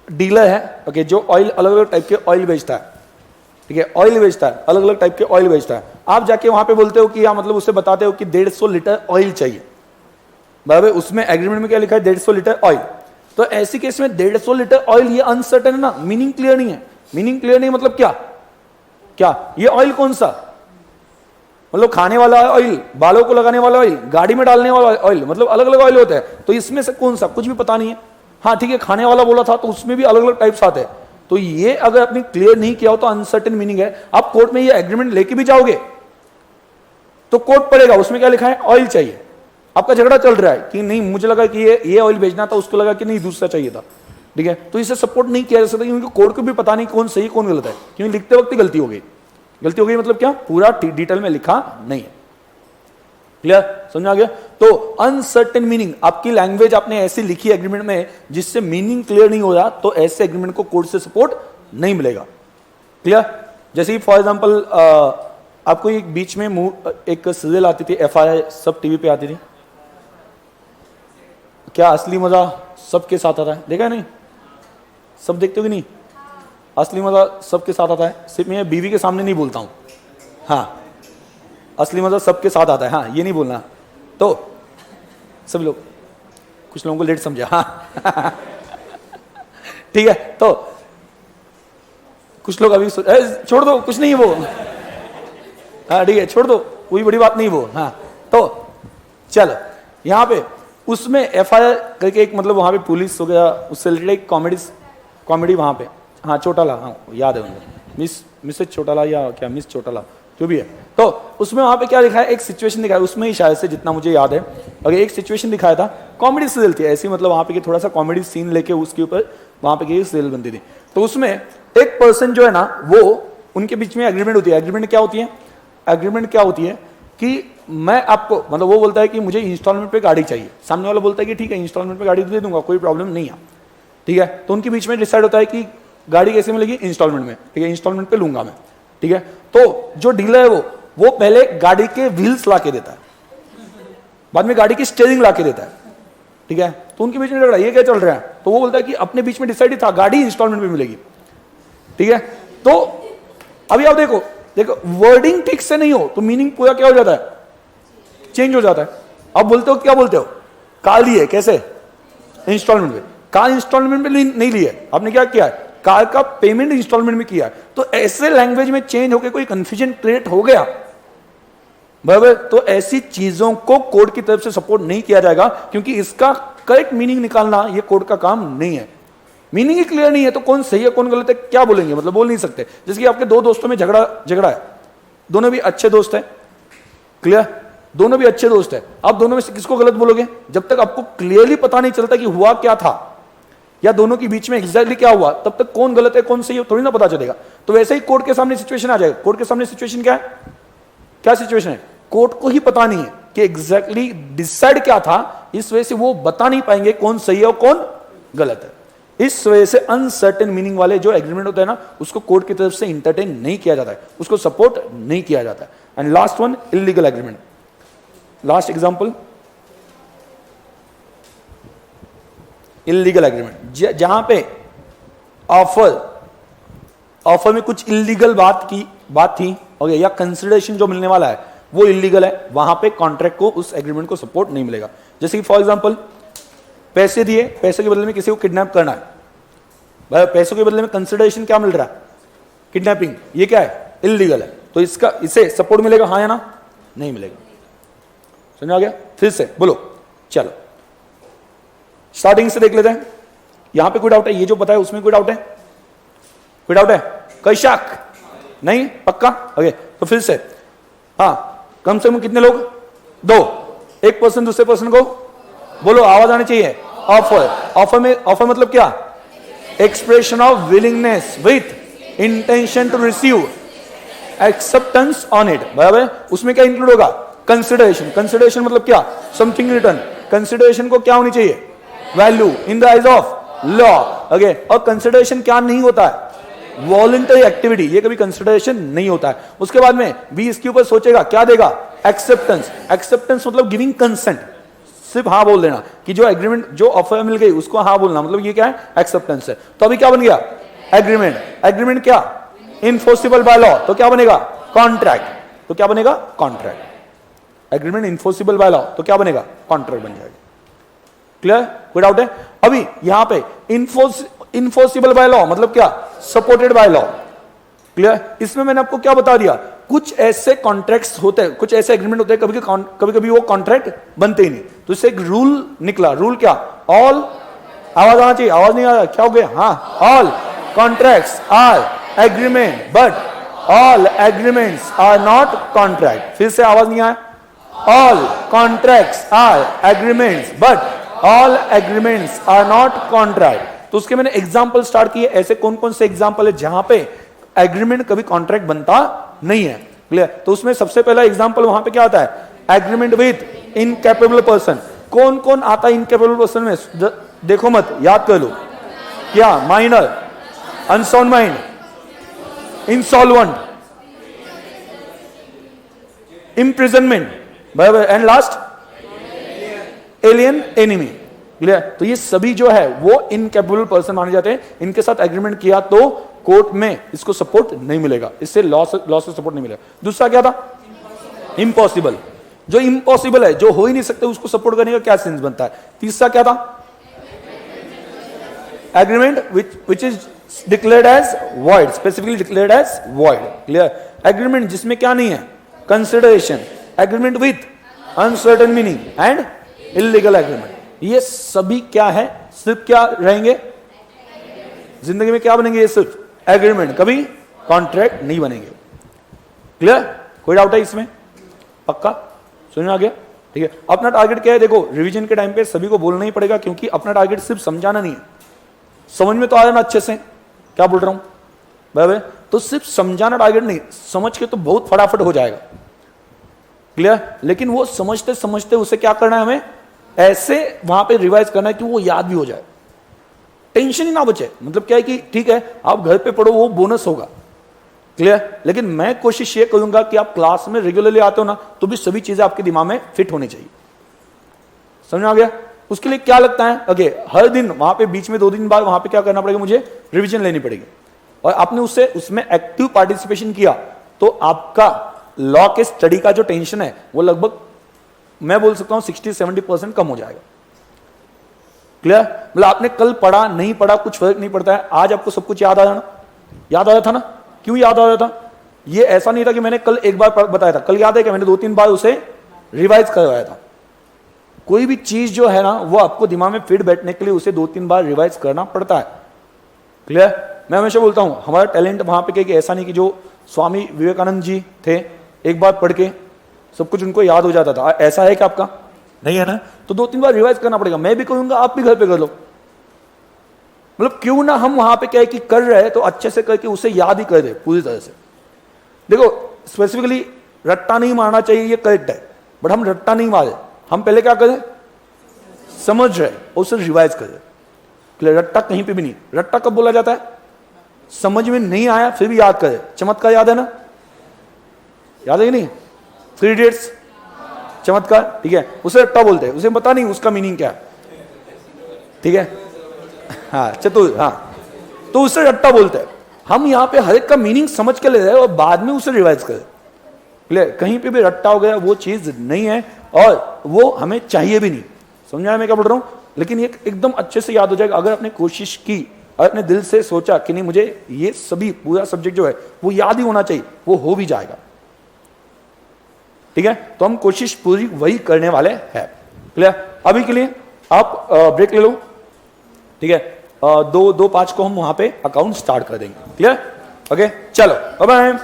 डीलर है जो ऑयल, अलग अलग टाइप के ऑयल बेचता है, ठीक है, ऑयल बेचता है, अलग अलग टाइप के ऑयल बेचता है। आप जाके वहां पे बोलते हो कि या मतलब उससे बताते हो कि 150 लीटर ऑयल चाहिए, बराबर? उसमें एग्रीमेंट में क्या लिखा है? 150 लीटर ऑयल। तो ऐसी केस में 150 लीटर ऑयल, ये अनसर्टेन है ना, मीनिंग क्लियर नहीं है। मीनिंग क्लियर नहीं मतलब क्या? ये ऑयल कौन सा? मतलब खाने वाला ऑयल, बालों को लगाने वाला ऑयल, गाड़ी में डालने वाला ऑयल, मतलब अलग अलग ऑयल होता है। तो इसमें से कौन सा? कुछ भी पता नहीं है। हाँ ठीक है, खाने वाला बोला था तो उसमें भी अलग अलग टाइप्स आते हैं। तो ये अगर आपने क्लियर नहीं किया हो तो अनसर्टेन मीनिंग है। आप कोर्ट में ये एग्रीमेंट लेके भी जाओगे तो कोर्ट पड़ेगा, उसमें क्या लिखा है? ऑयल चाहिए। आपका झगड़ा चल रहा है कि नहीं, मुझे लगा कि ये ऑयल भेजना था, उसको लगा कि नहीं दूसरा चाहिए था, ठीक है, तो इसे सपोर्ट नहीं किया जा सकता क्योंकि कोर्ट को भी पता नहीं कौन सही कौन गलत है, क्योंकि लिखते वक्त गलती हो गई। गलती हो गई मतलब क्या? पूरा डिटेल में लिखा नहीं है। क्लियर? समझ आ गया? तो अनसर्टेन मीनिंग, आपकी लैंग्वेज आपने ऐसी लिखी एग्रीमेंट में जिससे मीनिंग क्लियर नहीं हो रहा, तो ऐसे एग्रीमेंट को कोर्ट से सपोर्ट नहीं मिलेगा। क्लियर? जैसे कि फॉर एग्जांपल आपको एक बीच में एक सीरियल आती थी FIR, सब टीवी पे आती थी, क्या असली मजा सबके साथ आता है? देखा नहीं? सब देखते हो कि नहीं? असली मजा सबके साथ आता है। सिर्फ मैं बीवी के सामने नहीं बोलता हूं, हाँ, असली मजा सबके साथ आता है, हाँ, ये नहीं बोलना। तो सभी लोग, कुछ लोगों को लेट समझा, हाँ ठीक है, तो कुछ लोग अभी छोड़ दो, कुछ नहीं वो, हाँ ठीक है, छोड़ दो, कोई बड़ी बात नहीं वो, हाँ। तो चलो यहां पे उसमें FIR करके एक, मतलब वहां पे पुलिस हो गया, उससे रिलेटेड एक कॉमेडी वहां पे, हाँ चौटाला, हाँ याद है उनको, मिसेज चौटाला या क्या, मिस चौटाला, जो भी है। तो उसमें वहां पे क्या लिखा है? एक सिचुएशन दिखाया, उसमें ही शायद से जितना मुझे याद है, अगर एक सिचुएशन दिखाया था, कॉमेडी सीरियल थी ऐसी, मतलब वहां पे थोड़ा सा कॉमेडी सीन लेके उसके ऊपर वहां पे सीरियल बनती थी। तो उसमें एक पर्सन जो है ना, वो उनके बीच में एग्रीमेंट होती है। एग्रीमेंट क्या होती है? एग्रीमेंट क्या होती है कि मैं आपको, मतलब वो बोलता है कि मुझे इंस्टॉलमेंट पे गाड़ी चाहिए, सामने वाला बोलता है कि ठीक है इंस्टॉलमेंट पे गाड़ी दे दूंगा, कोई प्रॉब्लम नहीं है, ठीक है। तो उनके बीच में डिसाइड होता है कि गाड़ी कैसे मिलेगी? इंस्टॉलमेंट में, ठीक है, इंस्टॉलमेंट पे लूंगा मैं। ठीक है। तो जो डीलर है वो पहले गाड़ी के व्हील्स ला के देता है, बाद में गाड़ी की स्टीयरिंग ला के देता है, ठीक है। तो उनके बीच में झगड़ा, ये क्या चल रहा है, तो वो बोलता है कि अपने बीच में डिसाइड ही था, गाड़ी इंस्टॉलमेंट में मिलेगी, ठीक है। तो अभी आप देखो वर्डिंग ठीक से नहीं हो तो मीनिंग पूरा क्या हो जाता है, चेंज हो जाता है। अब बोलते हो, क्या बोलते हो, कार ली है, कैसे, इंस्टॉलमेंट में। कार इंस्टॉलमेंट में नहीं ली है, आपने क्या किया है, कार का पेमेंट इंस्टॉलमेंट में किया है। तो ऐसे लैंग्वेज में चेंज होकर कोई कंफ्यूजन क्रिएट हो गया, बराबर, तो ऐसी चीजों को कोड की तरफ से सपोर्ट नहीं किया जाएगा, क्योंकि इसका करेक्ट मीनिंग निकालना ये कोड का काम नहीं है। मीनिंग ही क्लियर नहीं है तो कौन सही है कौन गलत है क्या बोलेंगे, मतलब बोल नहीं सकते। जैसे कि आपके दो दोस्तों में झगड़ा है, दोनों भी अच्छे दोस्त हैं, क्लियर, दोनों भी अच्छे दोस्त हैं, आप दोनों में से किसको गलत बोलोगे, जब तक आपको क्लियरली पता नहीं चलता कि हुआ क्या था या दोनों के बीच में एग्जैक्टली क्या हुआ, तब तक कौन गलत है कौन सही है थोड़ी ना पता चलेगा। तो वैसे ही कोर्ट के सामने सिचुएशन आ जाएगा। कोर्ट के सामने सिचुएशन क्या है, क्या सिचुएशन है, कोर्ट को ही पता नहीं है कि एग्जैक्टली डिसाइड क्या था, इस वजह से वो बता नहीं पाएंगे कौन सही है और कौन गलत है। इस वजह से अनसर्टेन मीनिंग वाले जो एग्रीमेंट होता है ना, उसको कोर्ट की तरफ से इंटरटेन नहीं किया जाता है, उसको सपोर्ट नहीं किया जाता है। And last one, illegal agreement. Last example, illegal agreement, जहां पे ऑफर में कुछ इलीगल बात थी, ओके, या कंसिडरेशन जो मिलने वाला है वो इलीगल है, वहां पे कॉन्ट्रैक्ट को, उस एग्रीमेंट को सपोर्ट नहीं मिलेगा। जैसे कि फॉर एग्जांपल पैसे दिए, पैसे के बदले में किसी को किडनैप करना है, भाई पैसों के बदले में कंसिडरेशन क्या मिल रहा है, किडनैपिंग, ये क्या है, इलीगल है। तो इसे सपोर्ट मिलेगा, हाँ या ना, नहीं मिलेगा। समझ आ गया, फिर से बोलो, चलो स्टार्टिंग से देख लेते हैं। यहां पे कोई डाउट है, ये जो बताया उसमें कोई डाउट है, कोई डाउट है, कोई शक नहीं, पक्का, ओके। तो फिर से, हाँ, कम से कम कितने लोग, दो, एक पर्सन दूसरे पर्सन को बोलो, आवाज आनी चाहिए, ऑफर मतलब क्या, expression of willingness with intention to receive acceptance on it, बराबर। उसमें क्या इंक्लूड होगा, कंसिडरेशन मतलब क्या, समथिंग रिटर्न। कंसिडरेशन को क्या होनी चाहिए, value in the eyes of law, okay. और कंसिडरेशन क्या नहीं होता है, वॉलंटरी एक्टिविटी, ये कभी कंसिडरेशन नहीं होता है। उसके बाद में भी इसके ऊपर सोचेगा, क्या देगा, एक्सेप्टेंस मतलब गिविंग कंसेंट, सिर्फ हाँ बोल देना कि जो एग्रीमेंट, जो ऑफर मिल गई उसको हाँ बोलना, मतलब ये क्या है, एक्सेप्टेंस है। तो अभी क्या बन गया, एग्रीमेंट क्या, इनफोर्सिबल बाय लॉ, तो क्या बनेगा, कॉन्ट्रैक्ट, तो क्या बनेगा, कॉन्ट्रैक्ट। एग्रीमेंट इनफोर्सिबल बाय लॉ तो क्या बनेगा, कॉन्ट्रैक्ट बन जाएगा। क्लियर, कोई डाउट है। अभी यहां पे इनफोर्सिबल बाय लॉ मतलब क्या, सपोर्टेड बाय लॉ, क्लियर। इसमें मैंने आपको क्या बता दिया, कुछ ऐसे कॉन्ट्रैक्ट्स होते हैं, कुछ ऐसे एग्रीमेंट होते हैं, कभी कभी वो कॉन्ट्रैक्ट बनते ही नहीं। तो इससे एक रूल निकला, रूल क्या, ऑल, आवाज आना चाहिए, आवाज नहीं आ रहा, क्या हो गया, हाँ, all contracts are agreement but all agreements are not contract. फिर से आवाज नहीं आया, all contracts are agreements but all agreements are not contract. तो उसके मैंने एग्जाम्पल स्टार्ट किए, ऐसे कौन कौन से एग्जाम्पल है जहां पे एग्रीमेंट कभी कॉन्ट्रैक्ट बनता नहीं है, क्लियर। तो उसमें सबसे पहला एग्जाम्पल वहां पे क्या आता है, एग्रीमेंट विथ इनकैपेबल पर्सन। कौन कौन आता है इनकैपेबल पर्सन में, देखो मत, याद कर लो, क्या, minor, unsound mind, insolvent, imprisonment, बराबर, and last alien enemy, clear. तो ये सभी जो है वो इनकैपेबल पर्सन माने जाते हैं। इनके साथ एग्रीमेंट किया तो कोर्ट में इसको सपोर्ट नहीं मिलेगा, इससे लॉ से सपोर्ट नहीं मिलेगा। दूसरा क्या था, इम्पॉसिबल, जो इम्पॉसिबल है, जो हो ही नहीं सकते, उसको सपोर्ट करने का क्या सेंस बनता है। तीसरा क्या था, agreement which is declared as void, specifically declared as void, clear. Agreement जिसमें क्या नहीं है, consideration, agreement with uncertain meaning and illegal agreement. ये सभी क्या है, सिर्फ क्या रहेंगे जिंदगी में, क्या बनेंगे, ये सिर्फ एग्रीमेंट, कभी कॉन्ट्रैक्ट नहीं बनेंगे। क्लियर, कोई डाउट है इसमें, पक्का, सुनने आ गया, ठीक है। अपना टारगेट क्या है, देखो रिवीजन के टाइम पे सभी को बोलना ही पड़ेगा, क्योंकि अपना टारगेट सिर्फ समझाना नहीं है, समझ में तो आ जाना अच्छे से, क्या बोल रहा हूं, बराबर। तो सिर्फ समझाना टारगेट नहीं, समझ के तो बहुत फटाफट हो जाएगा, क्लियर। लेकिन वो समझते समझते उसे क्या करना है, हमें ऐसे वहां पे रिवाइज करना है कि वो याद भी हो जाए, टेंशन ही ना बचे। मतलब क्या है कि ठीक है आप घर पे पढ़ो, वो बोनस होगा, क्लियर? लेकिन मैं कोशिश ये करूंगा कि आप क्लास में रेगुलरली आते हो ना, तो भी सभी चीजें आपके दिमाग में फिट होनी चाहिए। समझ में आ गया? उसके लिए क्या लगता है, ओके, हर दिन वहां पे बीच में 2 दिन बाद वहां पे क्या करना पड़ेगा, मुझे रिवीजन लेनी पड़ेगी। और आपने उसमें एक्टिव पार्टिसिपेशन किया तो आपका लॉ के स्टडी का जो टेंशन है वो लगभग मैं बोल सकता हूं 60-70% कम हो जाएगा। क्लियर? मतलब आपने कल पढ़ा नहीं पढ़ा कुछ फर्क नहीं पड़ता है, आज आपको सब कुछ याद आया ना, याद आया था ना। क्यों याद आ रहा था? ये ऐसा नहीं था कि मैंने कल एक बार बताया था, कल याद है कि मैंने 2-3 बार उसे रिवाइज करवाया था। कोई भी चीज जो है ना वो आपको दिमाग में फिट बैठने के लिए उसे 2-3 बार रिवाइज करना पड़ता है। क्लियर? मैं हमेशा बोलता हूं हमारा टैलेंट वहां पे कि ऐसा नहीं कि जो स्वामी विवेकानंद जी थे एक बार पढ़ के सब कुछ उनको याद हो जाता था, ऐसा है कि आपका नहीं है ना, तो 2-3 बार रिवाइज करना पड़ेगा। मैं भी करूंगा, आप भी घर पे कर लो। मतलब क्यों ना हम वहां पे क्या है कि कर रहे हैं तो अच्छे से करके उसे याद ही कर दे पूरी तरह से। देखो स्पेसिफिकली रट्टा नहीं मारना चाहिए, ये करेक्ट है, बट हम रट्टा नहीं मारे, हम पहले क्या करें, समझ रहे और उसे रिवाइज करें। रट्टा कहीं पे भी नहीं। रट्टा कब बोला जाता है, समझ में नहीं आया फिर भी याद करे। चमत्कार याद है ना, याद है कि नहीं? 3 इडियट्स चमत्कार, ठीक है, उसे रट्टा बोलते हैं, उसे पता नहीं उसका मीनिंग क्या है, ठीक है, हाँ चतुर, हाँ, तो उसे रट्टा बोलते हैं। हम यहाँ पे हर एक का मीनिंग समझ के ले रहे हैं और बाद में उसे रिवाइज करें। क्लियर? कहीं पे भी रट्टा हो गया वो चीज नहीं है और वो हमें चाहिए भी नहीं। समझा मैं क्या बोल रहा हूँ? लेकिन ये एकदम अच्छे से याद हो जाएगा अगर आपने कोशिश की और अपने दिल से सोचा कि नहीं मुझे ये सभी पूरा सब्जेक्ट जो है वो याद ही होना चाहिए, वो हो भी जाएगा। ठीक है, तो हम कोशिश पूरी वही करने वाले हैं। क्लियर? अभी के लिए आप ब्रेक ले लो, ठीक है, 2:05 को हम वहां पे अकाउंट स्टार्ट कर देंगे। क्लियर? ओके, चलो बाय बाय।